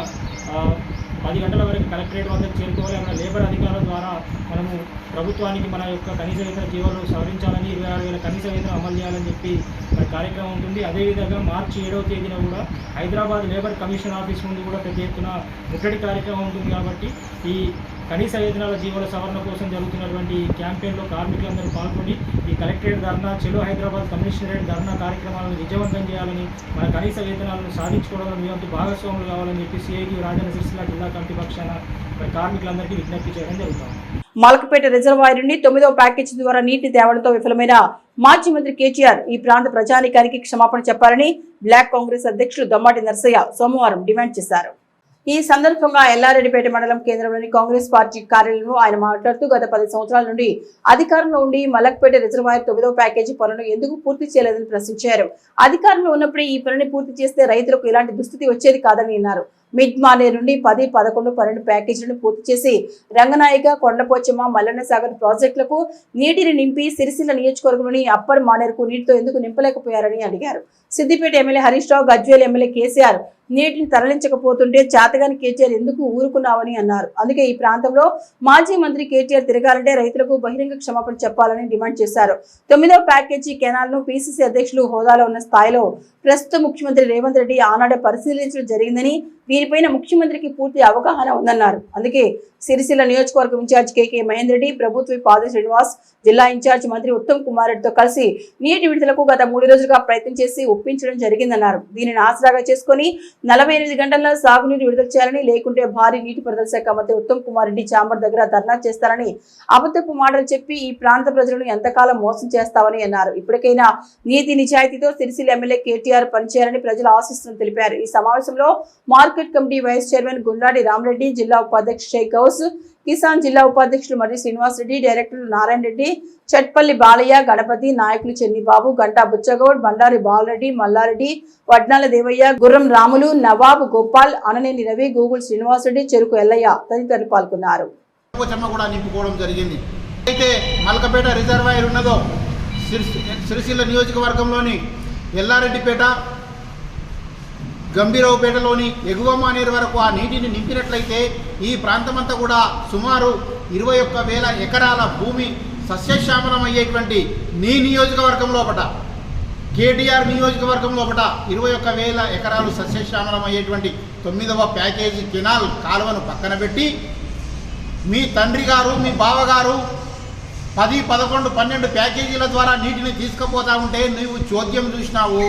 10 గంటల వరకు కలెక్టరేట్ వద్దకు చేరుకోవాలి. మన లేబర్ అధికారుల ద్వారా మనము ప్రభుత్వానికి మన యొక్క కనీస వేతన జీవోలు సవరించాలని, 26,000 కనీస వేతనం అమలు చేయాలని చెప్పి మన కార్యక్రమం ఉంటుంది. అదేవిధంగా మార్చి 7వ తేదీన కూడా హైదరాబాద్ లేబర్ కమిషన్ ఆఫీస్ ముందు కూడా పెద్ద ఎత్తున ముట్టడి కార్యక్రమం ఉంటుంది. కాబట్టి ఈ కనీస వేతనాల జీవోల సవరణ కోసం జరుగుతున్నటువంటి క్యాంపెయిన్లో కార్మికులందరూ పాల్గొని ఈ కలెక్టరేట్ ధర్నా, చెలో హైదరాబాద్ కమిషనరేట్ ధర్నా కార్యక్రమాలను విజయవంతం చేయాలని, మన కనీస వేతనాలను సాధించుకోవడంలో మీ వంతు భాగస్వాములు కావాలని చెప్పి సిఐటి రాజన్న సిరిసిల్ల జిల్లా కమిటీ పక్షాన కార్మికులందరికీ విజ్ఞప్తి చేయడం జరుగుతుంది. మలకపేట రిజర్వాయర్ నుండి 9వ ప్యాకేజీ ద్వారా నీటి తేవడంతో విఫలమైన మాజీ మంత్రి కేటీఆర్ ఈ ప్రాంత ప్రజానీకానికి క్షమాపణ చెప్పాలని బ్లాక్ కాంగ్రెస్ అధ్యక్షులు దమ్మాటి నర్సయ్య సోమవారం డిమాండ్ చేశారు. ఈ సందర్భంగా ఎల్లారెడ్డిపేట మండలం కేంద్రంలోని కాంగ్రెస్ పార్టీ కార్యాలయంలో ఆయన మాట్లాడుతూ గత 10 సంవత్సరాల నుండి అధికారంలో ఉండి మలక్పేట రిజర్వాయర్ 9వ ప్యాకేజీ పనులను ఎందుకు పూర్తి చేయలేదని ప్రశ్నించారు. అధికారంలో ఉన్నప్పుడే ఈ పనిని పూర్తి చేస్తే రైతులకు ఎలాంటి దుస్థితి వచ్చేది కాదని అన్నారు. మిడ్ మానేరు నుండి 10, 11, 12 ప్యాకేజీలను పూర్తి చేసి రంగనాయక, కొండపోచమ్మ, మల్లన్న సాగర్ ప్రాజెక్టులకు నీటిని నింపి సిరిసిల్ల నియోజకవర్గంలోని అప్పర్ మానేరుకు నీటితో ఎందుకు నింపలేకపోయారని అడిగారు. సిద్దిపేట ఎమ్మెల్యే హరీష్ రావు, గజ్వేల్ ఎమ్మెల్యే కేసీఆర్ నీటిని తరలించకపోతుంటే చేతగాని కేటీఆర్ ఎందుకు ఊరుకున్నావని అన్నారు. అందుకే ఈ ప్రాంతంలో మాజీ మంత్రి కేటీఆర్ తిరగాలంటే రైతులకు బహిరంగ క్షమాపణ చెప్పాలని డిమాండ్ చేశారు. 9వ ప్యాకేజీ కెనాల్ను పీసీసీ అధ్యక్షులు హోదాలో ఉన్న స్థాయిలో ప్రస్తుత ముఖ్యమంత్రి రేవంత్ రెడ్డి ఆనాడే పరిశీలించడం జరిగిందని, దీనిపైన ముఖ్యమంత్రికి పూర్తి అవగాహన ఉందన్నారు. అందుకే సిరిసిల్ల నియోజకవర్గం ఇన్ఛార్జ్ కేకే మహేందర్ రెడ్డి, ప్రభుత్వ పాది శ్రీనివాస్, జిల్లా ఇన్ఛార్జ్ మంత్రి ఉత్తమ్ కుమార్ రెడ్డితో కలిసి నీటి విడుదలకు గత 3 రోజులుగా ప్రయత్నం చేసి ఒప్పించడం జరిగిందన్నారు. దీనిని ఆసరాగా చేసుకుని 48 గంటల్లో సాగునీరు విడుదల చేయాలని, లేకుంటే భారీ నీటిపారుదల శాఖ మంత్రి ఉత్తమ్ కుమార్ రెడ్డి చాంబర్ దగ్గర ధర్నా చేస్తారని అబద్ధపు మాటలు చెప్పి ఈ ప్రాంత ప్రజలను ఎంతకాలం మోసం చేస్తామని అన్నారు. ఇప్పటికైనా నీతి నిజాయితీతో సిరిసిల్ల ఎమ్మెల్యే కేటీఆర్ పనిచేయాలని ప్రజలు ఆశిస్తున్నట్లు తెలిపారు. ఈ సమావేశంలో market committee vice chairman Gundadi Ramareddy, జిల్లా ఉపాధ్యక్షుడు షేక్ గౌస్, కిసాన్ జిల్లా ఉపాధ్యక్షులు మర్రి శ్రీనివాస్ రెడ్డి, డైరెక్టర్లు నారాయణ రెడ్డి, చట్పల్లి బాలయ్య, గణపతి, నాయకులు చెన్నిబాబు, గంటా బుచ్చగౌడ్, బండారి బాలరెడ్డి, మల్లారెడ్డి, వడ్నాల దేవయ్య, గుర్రం రాములు, నవాబ్ గోపాల్, అననేని రవి, గూగుల్ శ్రీనివాస్ రెడ్డి, చెరుకు ఎల్లయ్య తదితరులు పాల్గొన్నారు. కూడా నింపుకోవడం జరిగింది. అయితే మల్కపేట రిజర్వాయర్ ఉన్నదో సిరిసిల్ల నియోజకవర్గంలోని ఎల్లారెడ్డిపేట, గంభీరావుపేటలోని ఎగువ మానేరు వరకు ఆ నీటిని నింపినట్లయితే ఈ ప్రాంతమంతా కూడా సుమారు 21,000 ఎకరాల భూమి సస్యశ్యామలం అయ్యేటువంటి నీ నియోజకవర్గం లోపట, కేటీఆర్ నియోజకవర్గం లోపట 21,000 ఎకరాలు సస్యశ్యామలం అయ్యేటువంటి 9వ ప్యాకేజీ కెనాల్ కాలువను పక్కన పెట్టి మీ తండ్రి గారు, మీ బావగారు 10, 11, 12 ప్యాకేజీల ద్వారా నీటిని తీసుకుపోతా ఉంటే నువ్వు చోద్యం చూసినావు.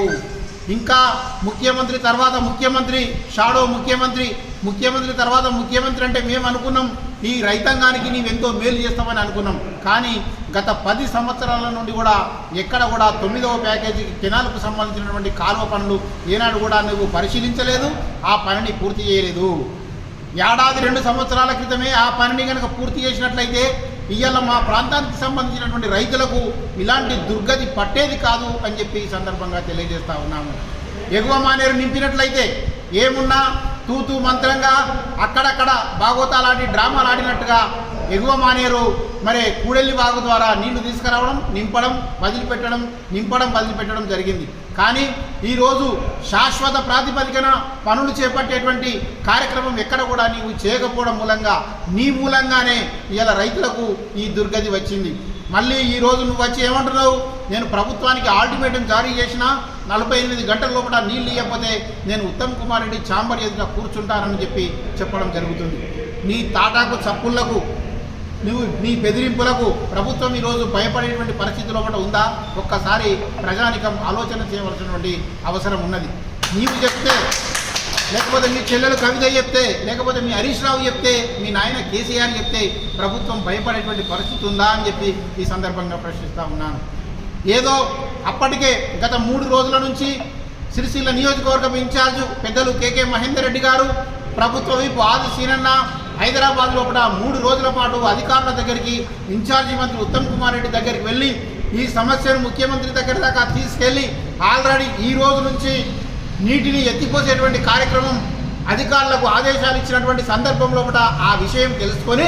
ఇంకా ముఖ్యమంత్రి తర్వాత ముఖ్యమంత్రి, షాడో ముఖ్యమంత్రి తర్వాత ముఖ్యమంత్రి అంటే మేము అనుకున్నాం ఈ రైతాంగానికి నీవెంతో మేలు చేస్తామని అనుకున్నాం. కానీ గత 10 సంవత్సరాల నుండి కూడా ఎక్కడ కూడా 9వ ప్యాకేజీ కెనాల్కు సంబంధించినటువంటి కాలువ పనులు ఏనాడు కూడా నువ్వు పరిశీలించలేదు, ఆ పనిని పూర్తి చేయలేదు. ఏడాది 2 సంవత్సరాల క్రితమే ఆ పనిని కనుక పూర్తి చేసినట్లయితే ఇవాళ మా ప్రాంతానికి సంబంధించినటువంటి రైతులకు ఇలాంటి దుర్గతి పట్టేది కాదు అని చెప్పి ఈ సందర్భంగా తెలియజేస్తా ఉన్నాము. ఎగువ మానేరు నింపినట్లయితే ఏమున్నా తూతూ మంత్రంగా అక్కడక్కడ బాగోతాలాంటి డ్రామాలు ఆడినట్టుగా ఎగువ మానేరు మరి కూడెల్లి వాగు ద్వారా నీళ్లు తీసుకురావడం, నింపడం, వదిలిపెట్టడం జరిగింది. కానీ ఈరోజు శాశ్వత ప్రాతిపదికన పనులు చేపట్టేటువంటి కార్యక్రమం ఎక్కడ కూడా నీవు చేయకపోవడం మూలంగా నీ మూలంగానే ఇవాళ రైతులకు ఈ దుర్గతి వచ్చింది. మళ్ళీ ఈరోజు నువ్వు వచ్చి ఏమంటున్నావు, నేను ప్రభుత్వానికి అల్టిమేటం జారీ చేసిన 48 గంటల లోపల నీళ్ళు ఇవ్వకపోతే నేను ఉత్తమ్ కుమార్ రెడ్డి చాంబర్ ఎదుట కూర్చుంటానని చెప్పడం జరుగుతుంది. నీ తాటాకు చప్పుళ్లకు, నీ బెదిరింపులకు ప్రభుత్వం ఈరోజు భయపడేటువంటి పరిస్థితిలో కూడా ఉందా? ఒక్కసారి ప్రజానికం ఆలోచన చేయవలసినటువంటి అవసరం ఉన్నది. నీవు చెప్తే, లేకపోతే మీ చెల్లెలు కవిత చెప్తే, లేకపోతే మీ హరీష్ రావు చెప్తే, మీ నాయన కేసీఆర్ చెప్తే ప్రభుత్వం భయపడేటువంటి పరిస్థితి ఉందా అని చెప్పి ఈ సందర్భంగా ప్రశ్నిస్తూ ఉన్నాను. ఏదో అప్పటికే గత 3 రోజుల నుంచి సిరిసిల్ల నియోజకవర్గం ఇన్ఛార్జు పెద్దలు కేకే మహేందర్ రెడ్డి గారు, ప్రభుత్వ వైపు ఆది సీనన్న హైదరాబాద్ లోపల 3 రోజుల పాటు అధికారుల దగ్గరికి, ఇన్ఛార్జి మంత్రి ఉత్తమ్ కుమార్ రెడ్డి దగ్గరికి వెళ్ళి ఈ సమస్యను ముఖ్యమంత్రి దగ్గర దాకా తీసుకెళ్ళి ఆల్రెడీ ఈ రోజు నుంచి నీటిని ఎత్తిపోసేటువంటి కార్యక్రమం అధికారులకు ఆదేశాలు ఇచ్చినటువంటి సందర్భం లోపల ఆ విషయం తెలుసుకొని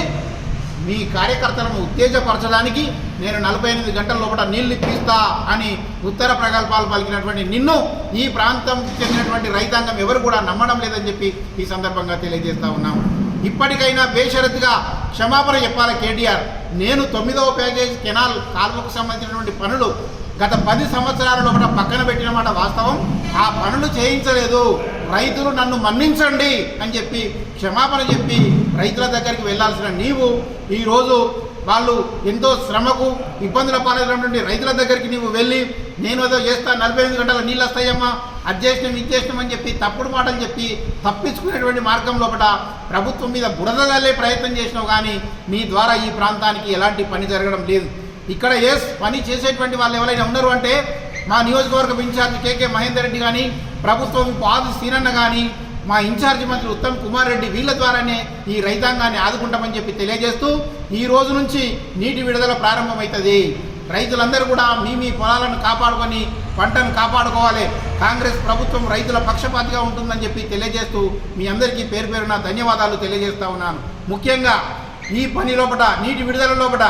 మీ కార్యకర్తలను ఉత్తేజపరచడానికి నేను 48 గంటల లోపల నీళ్లు ఇప్పిస్తా అని ఉత్తర ప్రగల్భాలు పలికినటువంటి నిన్ను ఈ ప్రాంతం చెందినటువంటి రైతాంగం ఎవరు కూడా నమ్మడం లేదని చెప్పి ఈ సందర్భంగా తెలియజేస్తా ఉన్నాము. ఇప్పటికైనా బేషరతుగా క్షమాపణ చెప్పాలి కేటీఆర్. నేను 9వ ప్యాకేజ్ కెనాల్ కాలువకు సంబంధించినటువంటి పనులు గత 10 సంవత్సరాల లోపల పక్కన పెట్టిన మాట వాస్తవం. ఆ పనులు చేయించలేదు, రైతులు నన్ను మన్నించండి అని చెప్పి క్షమాపణ చెప్పి రైతుల దగ్గరికి వెళ్లాల్సిన నీవు ఈరోజు వాళ్ళు ఎంతో శ్రమకు ఇబ్బందుల పాలైనటువంటి రైతుల దగ్గరికి నీవు వెళ్ళి నేను ఏదో చేస్తా, 48 గంటల నీళ్ళు వస్తాయమ్మా, అది చేసినాం అని చెప్పి తప్పుడు మాటలు చెప్పి తప్పించుకునేటువంటి మార్గం లోపల ప్రభుత్వం మీద బురద జల్లే ప్రయత్నం చేసినావు. కానీ నీ ద్వారా ఈ ప్రాంతానికి ఎలాంటి పని జరగడం లేదు. ఇక్కడ పని చేసేటువంటి వాళ్ళు ఎవరైనా ఉన్నారు అంటే మా నియోజకవర్గం ఇన్ఛార్జి కేకే మహేందర్ రెడ్డి కానీ, ప్రభుత్వం ఆది సీనన్న కానీ, మా ఇన్ఛార్జి మంత్రి ఉత్తమ్ కుమార్ రెడ్డి, వీళ్ళ ద్వారానే ఈ రైతాంగాన్ని ఆదుకుంటామని చెప్పి తెలియజేస్తూ ఈ రోజు నుంచి నీటి విడుదల ప్రారంభమవుతుంది. రైతులందరూ కూడా మీ పొలాలను కాపాడుకొని పంటను కాపాడుకోవాలి. కాంగ్రెస్ ప్రభుత్వం రైతుల పక్షపాతిగా ఉంటుందని చెప్పి తెలియజేస్తూ మీ అందరికీ పేరు పేరున ధన్యవాదాలు తెలియజేస్తా ఉన్నాను. ముఖ్యంగా ఈ పని లోపల నీటి విడుదల లోపల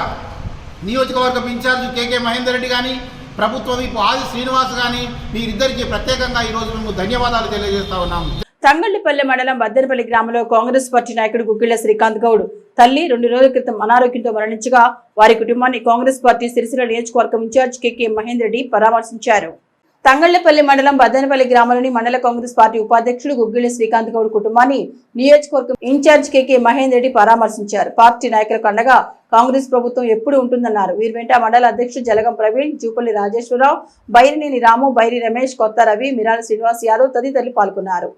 నియోజకవర్గ ఇన్ఛార్జ్ కేకే మహేందర్ రెడ్డి కానీ ప్రభుత్వం ఇప్పుడు ఆది శ్రీనివాస్ కానీ వీరిద్దరికీ ప్రత్యేకంగా ఈరోజు మేము ధన్యవాదాలు తెలియజేస్తా ఉన్నాము. తంగళ్లపల్లె మండలం బద్దెనపల్లి గ్రామంలో కాంగ్రెస్ పార్టీ నాయకుడు గుగ్గిళ్ల శ్రీకాంత్ గౌడ్ తల్లి 2 రోజుల క్రితం అనారోగ్యంతో మరణించగా వారి కుటుంబాన్ని కాంగ్రెస్ పార్టీ సిరిసిల్ల నియోజకవర్గం ఇన్ఛార్జ్ కేకే మహేందర్ రెడ్డి పరామర్శించారు. తంగళ్లపల్లి మండలం బద్దెనపల్లి గ్రామంలోని మండల కాంగ్రెస్ పార్టీ ఉపాధ్యక్షుడు గుగ్గిళ్ల శ్రీకాంత్ గౌడ్ కుటుంబాన్ని నియోజకవర్గం ఇన్ఛార్జ్ కేకే మహేందర్ రెడ్డి పరామర్శించారు. పార్టీ నాయకులకు అండగా కాంగ్రెస్ ప్రభుత్వం ఎప్పుడు ఉంటుందన్నారు. వీరి వెంట మండల అధ్యక్షుడు జలగం ప్రవీణ్, జూపల్లి రాజేశ్వరరావు, బైరినేని రాము, బైరి రమేష్, కొత్త రవి, మిరాల శ్రీనివాస్ యాదవ్ తదితరులు పాల్గొన్నారు.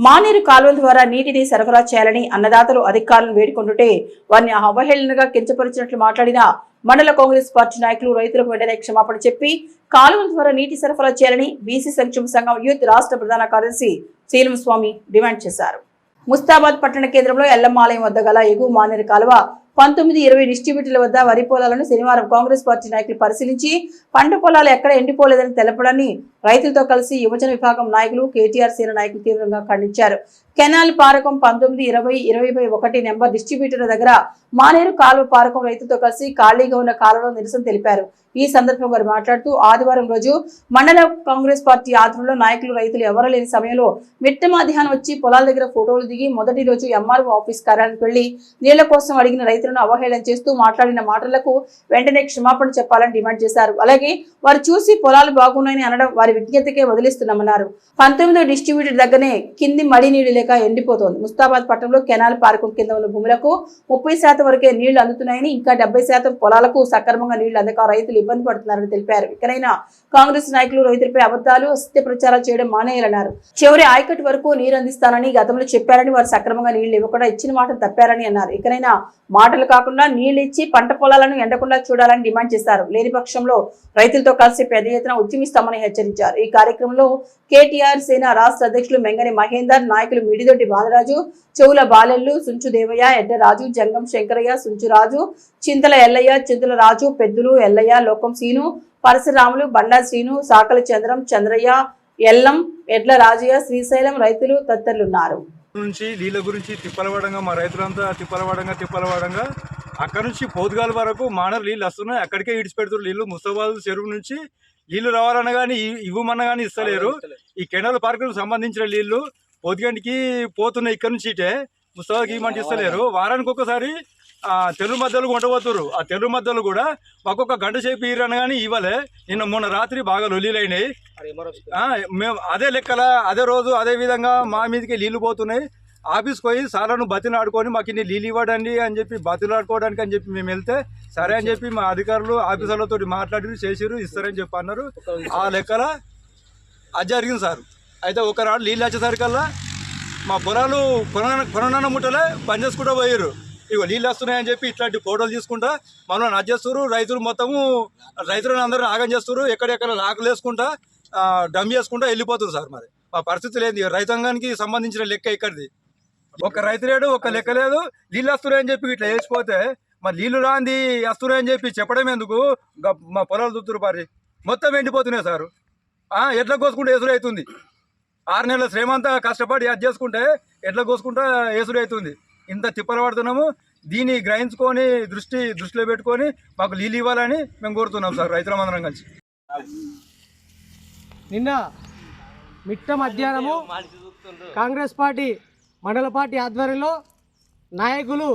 మానేరు కాలువల ద్వారా నీటిని సరఫరా చేయాలని అన్నదాతలు అధికారులను వేడుకుంటుంటే వారిని అవహేళనగా కించపరిచినట్లు మాట్లాడిన మండల కాంగ్రెస్ పార్టీ నాయకులు రైతులకు వెంటనే క్షమాపణ చెప్పి కాలువల ద్వారా నీటి సరఫరా చేయాలని బీసీ సంక్షేమ సంఘం యూత్ రాష్ట్ర ప్రధాన కార్యదర్శి శీలం స్వామి డిమాండ్ చేశారు. ముస్తాబాద్ పట్టణ కేంద్రంలో ఎల్లమ్మాలయం వద్ద గల ఎగువ మానేరు కాలువ 19-20 డిస్ట్రిబ్యూటర్ల వద్ద వరి పొలాలను శనివారం కాంగ్రెస్ పార్టీ నాయకులు పరిశీలించి పంట పొలాలు ఎక్కడ ఎండిపోలేదని తెలపడాన్ని రైతులతో కలిసి యువజన విభాగం నాయకులు కేటీఆర్ సేన నాయకులు తీవ్రంగా ఖండించారు. కెనాల్ పారకం 19-20-20/1 నెంబర్ డిస్ట్రిబ్యూటర్ల దగ్గర మానేరు కాలువ పారకం రైతులతో కలిసి ఖాళీగా ఉన్న కాలువలో నిరసన తెలిపారు. ఈ సందర్భంగా వారు మాట్లాడుతూ ఆదివారం రోజు మండల కాంగ్రెస్ పార్టీ ఆధ్వర్యంలో నాయకులు రైతులు ఎవరూ లేని సమయంలో మిట్ట మధ్యాహ్నం వచ్చి పొలాల దగ్గర ఫోటోలు దిగి మొదటి రోజు ఎంఆర్ఓ ఆఫీస్ కార్యాలయానికి వెళ్లి నీళ్ల కోసం అడిగిన రైతులను అవహేళన చేస్తూ మాట్లాడిన మాటలకు వెంటనే క్షమాపణ చెప్పాలని డిమాండ్ చేశారు. అలాగే వారు చూసి పొలాలు బాగున్నాయని అనడం వారి విజ్ఞతకే వదిలిస్తున్నామన్నారు. 19వ డిస్ట్రిబ్యూటర్ దగ్గరనే కింది మడి నీళ్లు లేక ఎండిపోతోంది. ముస్తాబాద్ పట్టణంలో కెనాల్ పార్కం కింద ఉన్న భూములకు 30% వరకే నీళ్లు అందుతున్నాయని, ఇంకా 70% పొలాలకు సక్రమంగా నీళ్లు అందక రైతులు ఇబ్బంది పడుతున్నారని తెలిపారు. ఇకనైనా కాంగ్రెస్ నాయకులు రైతులపై అబద్ధాలు, అసత్య ప్రచారాలు చేయడం మానేయాలన్నారు. చివరి ఆయకట్టు వరకు నీరు అందిస్తానని గతంలో చెప్పారని, వారు సక్రమంగా నీళ్లు ఇవ్వకుండా ఇచ్చిన మాట తప్పారని అన్నారు. ఇకనైనా మాటలు కాకుండా నీళ్లు ఇచ్చి పంట పొలాలను ఎండకుండా చూడాలని డిమాండ్ చేశారు. లేని పక్షంలో రైతులతో కలిసి పెద్ద ఎత్తున ఉద్యమిస్తామని హెచ్చరించారు. ఈ కార్యక్రమంలో కేటీఆర్ సేన రాష్ట్ర అధ్యక్షులు మెంగని మహేందర్, నాయకులు మిడిదొడ్డి బాలరాజు, చెవుల బాలెల్లు, సుంచు దేవయ్య, ఎడ్డరాజు, జంగం శంకరయ్య, సుంచురాజు, చింతల ఎల్లయ్య, చింతల రాజు, పెద్దులు ఎల్లయ్య, లోకం సీను, పరశురాములు, బండా శ్రీను, సాకల చంద్రం, చంద్రయ్య, ఎల్లం, ఎడ్ల రాజయ్య, శ్రీశైలం రైతులు తదితరులున్నారు. నుంచి నీళ్ళ గురించి తిప్పలవాడంగా మా రైతులంతా తిప్పలవాడంగా అక్కడ నుంచి పోతుగాల వరకు మానరు నీళ్ళు వస్తున్నాయి. అక్కడికే ఇడిచిపెడుతున్నారు నీళ్ళు. ముస్తాబాద్ చెరువు నుంచి నీళ్లు రావాలన్నా కానీ ఇవ్వమన్నా కానీ ఇస్తలేరు. ఈ కెనాల్ పార్కులకు సంబంధించిన నీళ్లు పొద్దుగంటికి పోతున్నాయి. ఇక్కడ నుంచి ఇటే ముస్తాబాద్కి ఇవ్వమంటే ఇస్తలేరు. వారానికి ఒకసారి తెలుగు మధ్యలో కొంటపోతున్నారు. ఆ తెలుగు మధ్యలో కూడా ఒక్కొక్క గంట సేపు ఇరన్నా కానీ ఇవ్వలే. మొన్న రాత్రి బాగా లొల్లీలైనాయి. మేము అదే లెక్కల అదే రోజు అదే విధంగా మా మీదకి నీళ్లు పోతున్నాయి. ఆఫీస్కి పోయి సార్లను బతిలాడుకొని మాకు ఇన్ని నీళ్ళు ఇవ్వడండి అని చెప్పి బతిలాడుకోవడానికి అని చెప్పి మేము వెళ్తే సరే అని చెప్పి మా అధికారులు ఆఫీసర్లతో మాట్లాడి చేసిరు, ఇస్తారని చెప్పి అన్నారు. ఆ లెక్కల అది జరిగింది సార్. అయితే ఒకనాడు నీళ్ళు వచ్చేసరికల్లా మా పొలాలు కొనన్న ముట్టలే పని చేసుకుంటూ పోయారు. ఇగో నీళ్ళు వస్తున్నాయని చెప్పి ఇట్లాంటి ఫోటోలు తీసుకుంటా మనం నచ్చేస్తారు. రైతులు మొత్తము రైతులను అందరూ ఆగం చేస్తారు. ఎక్కడెక్కడ లాకులు వేసుకుంటా డమ్ చేసుకుంటా వెళ్ళిపోతున్నారు సార్. మరి మా పరిస్థితి లేదు. రైతాంగానికి సంబంధించిన లెక్క ఇక్కడిది ఒక రైతు లేడు, ఒక లెక్క లేదు. నీళ్ళు వస్తున్నాయని చెప్పి ఇట్లా వేసిపోతే మరి నీళ్లు రాంది వస్తున్నాయని చెప్పి చెప్పడం ఎందుకు? మా పొలాలు దుత్తురు పారి మొత్తం ఎండిపోతున్నాయి సార్. ఎట్లా కోసుకుంటే ఎసురు అవుతుంది. 6 నెలల శ్రమంతా కష్టపడి అది చేసుకుంటే ఎట్లా కోసుకుంటా ఎసురు అవుతుంది. ఇంత తిప్పలు పడుతున్నాము. దీన్ని గ్రహించుకొని దృష్టిలో పెట్టుకొని మాకు నీళ్ళు ఇవ్వాలని మేము కోరుతున్నాం సార్ రైతులందరం కలిసి. నిన్న మిట్ట మధ్యాహ్నము కాంగ్రెస్ పార్టీ మండల పార్టీ ఆధ్వర్యంలో నాయకులు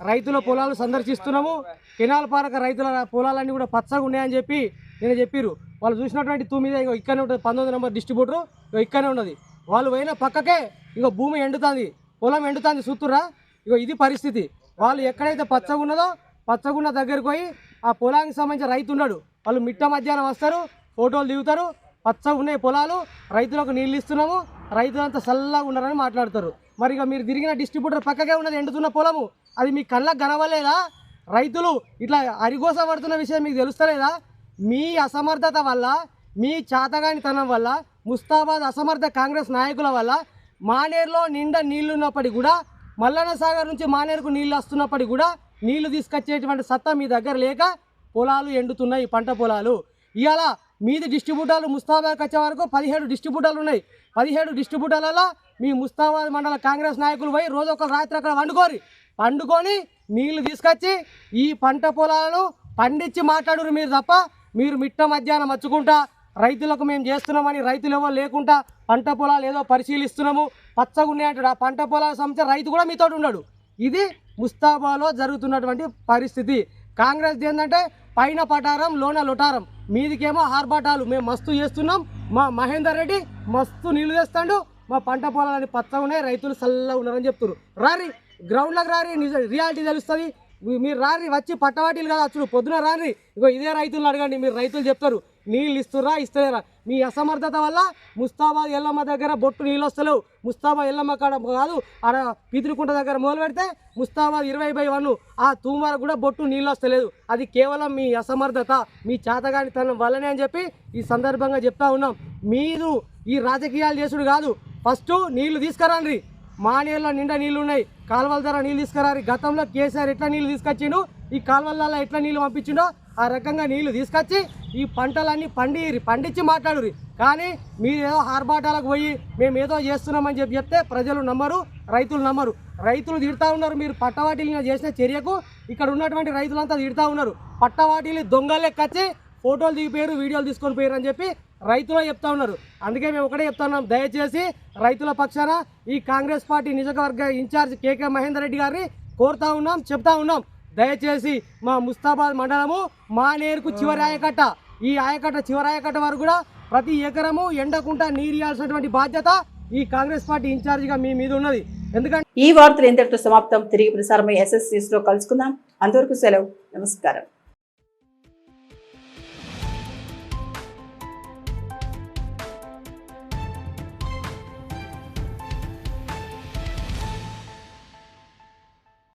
రైతుల పొలాలు సందర్శిస్తున్నాము. కెనాల్ పారక రైతుల పొలాలన్నీ కూడా పచ్చగా ఉన్నాయని చెప్పి నేను చెప్పారు. వాళ్ళు చూసినటువంటి మీద ఇగో ఇక్కడనే ఉంటుంది 19 నెంబర్ డిస్ట్రిబ్యూటరు, ఇగో ఇక్కడనే ఉన్నది. వాళ్ళు పోయిన పక్కకే ఇగో భూమి ఎండుతుంది, పొలం ఎండుతుంది. చూస్తురా ఇగో ఇది పరిస్థితి. వాళ్ళు ఎక్కడైతే పచ్చగా ఉన్నదో పచ్చగున్న దగ్గరికి పోయి ఆ పొలానికి సంబంధించిన రైతు ఉన్నాడు. వాళ్ళు మిట్ట మధ్యాహ్నం వస్తారు, ఫోటోలు దిగుతారు. పచ్చగా ఉన్నాయి పొలాలు, రైతులకు నీళ్ళు ఇస్తున్నాము, రైతులంతా చల్లగా ఉన్నారని మాట్లాడతారు. మరి ఇక మీరు తిరిగిన డిస్ట్రిబ్యూటర్ పక్కకే ఉన్నది ఎండుతున్న పొలము, అది మీ కళ్ళకు కనవలేదా? రైతులు ఇట్లా అరిగోస పడుతున్న విషయం మీకు తెలుస్తలేదా? మీ అసమర్థత వల్ల, మీ చాతగానితనం వల్ల, ముస్తాబాద్ అసమర్థ కాంగ్రెస్ నాయకుల వల్ల మానేరులో నిండా నీళ్లు ఉన్నప్పటికీ కూడా, మల్లన్న సాగర్ నుంచి మానేరుకు నీళ్ళు వస్తున్నప్పటికీ కూడా నీళ్లు తీసుకొచ్చేటువంటి సత్తా మీ దగ్గర లేక పొలాలు ఎండుతున్నాయి, పంట పొలాలు. ఇవాళ మీది డిస్ట్రిబ్యూటర్లు ముస్తాబాద్కి వచ్చే వరకు 17 డిస్ట్రిబ్యూటర్లు ఉన్నాయి. 17 డిస్ట్రిబ్యూటర్లలో మీ ముస్తాబాద్ మండల కాంగ్రెస్ నాయకులు పోయి రోజు ఒక రాత్రి అక్కడ పండుకొని నీళ్లు తీసుకొచ్చి ఈ పంట పొలాలను పండించి మాట్లాడురు మీరు తప్ప. మీరు మిట్ట మధ్యాహ్నం వచ్చుకుంటా రైతులకు మేము చేస్తున్నామని, రైతులు ఎవరు లేకుండా పంట పొలాలు ఏదో పరిశీలిస్తున్నాము పచ్చగా ఉన్నాయంటాడు. ఆ పంట పొలాల సంస్థ రైతు కూడా మీతో ఉన్నాడు. ఇది ముస్తాబాద్లో జరుగుతున్నటువంటి పరిస్థితి. కాంగ్రెస్ ఏంటంటే పైన పటారం లోన లొటారం, మీదికేమో ఆర్భాటాలు. మేము మస్తు చేస్తున్నాం, మా మహేందర్ రెడ్డి మస్తు నీళ్లు చేస్తాడు, మా పంట పొలాలని పచ్చగా ఉన్నాయి, రైతులు చల్లగా ఉన్నారని చెప్తున్నారు. రారి గ్రౌండ్లోకి రారి, రియాలిటీ తెలుస్తుంది. మీరు రారి, వచ్చి పట్టవాటీలు కదా వచ్చుడు, పొద్దున రారి. ఇగో ఇదే రైతులను అడగండి, మీరు రైతులు చెప్తారు నీళ్ళు ఇస్తురా ఇస్తలేరా. మీ అసమర్థత వల్ల ముస్తాబాద్ ఎల్లమ్మ దగ్గర బొట్టు నీళ్ళు వస్తలేవు. ముస్తాబాద్ ఎల్లమ్మ కాడ కాదు, ఆడ పితృకుంట దగ్గర మొదలు పెడితే ముస్తాబాద్ 20/1 ఆ తూమార కూడా బొట్టు నీళ్ళు వస్తలేదు. అది కేవలం మీ అసమర్థత, మీ చేతగానితనం వల్లనే అని చెప్పి ఈ సందర్భంగా చెప్తా ఉన్నాం. మీరు ఈ రాజకీయాలు చేసుడు కాదు, ఫస్ట్ నీళ్లు తీసుకురండి. మానేరులో నిండా నీళ్లు ఉన్నాయి, కాలువల ద్వారా నీళ్ళు తీసుకురారి. గతంలో కేసీఆర్ ఎట్లా నీళ్ళు తీసుకొచ్చిండు, ఈ కాలువలలో ఎట్లా నీళ్ళు పంపించిండో ఆ రకంగా నీళ్లు తీసుకొచ్చి ఈ పంటలన్నీ పండించి మాట్లాడురి. కానీ మీరు ఏదో ఆర్భాటాలకు పోయి మేము ఏదో చేస్తున్నామని చెప్తే ప్రజలు నమ్మరు, రైతులు నమ్మరు. రైతులు తిడతా ఉన్నారు మీరు పట్టవాటిని చేసిన చర్యకు. ఇక్కడ ఉన్నటువంటి రైతులంతా తిడతా ఉన్నారు, పట్టవాటిని దొంగలెక్కచ్చి ఫోటోలు దిగిపోయారు, వీడియోలు తీసుకొని పోయారు అని చెప్పి రైతులు చెప్తా ఉన్నారు. అందుకే మేము ఒకటే చెప్తా ఉన్నాం, దయచేసి రైతుల పక్షాన ఈ కాంగ్రెస్ పార్టీ నియోజకవర్గ ఇన్ఛార్జ్ కేకే మహేందర్ రెడ్డి గారిని కోరుతా ఉన్నాం, చెప్తా ఉన్నాం. దయచేసి మా ముస్తాబాద్ మండలము మానేరుకు చివరి ఆయకట్ట, ఈ ఆయకట్ట చివరి ఆయకట్ట వరకు కూడా ప్రతి ఎకరము ఎండకుండా నీరు ఇవ్వాల్సినటువంటి బాధ్యత ఈ కాంగ్రెస్ పార్టీ ఇన్ఛార్జిగా మీ మీద ఉన్నది. ఎందుకంటే ఈ వార్తలు ఎంతటితో సమాప్తం. తిరిగి ప్రసారమై SSCS లో కలుసుకుందాం. అంతవరకు సెలవు, నమస్కారం.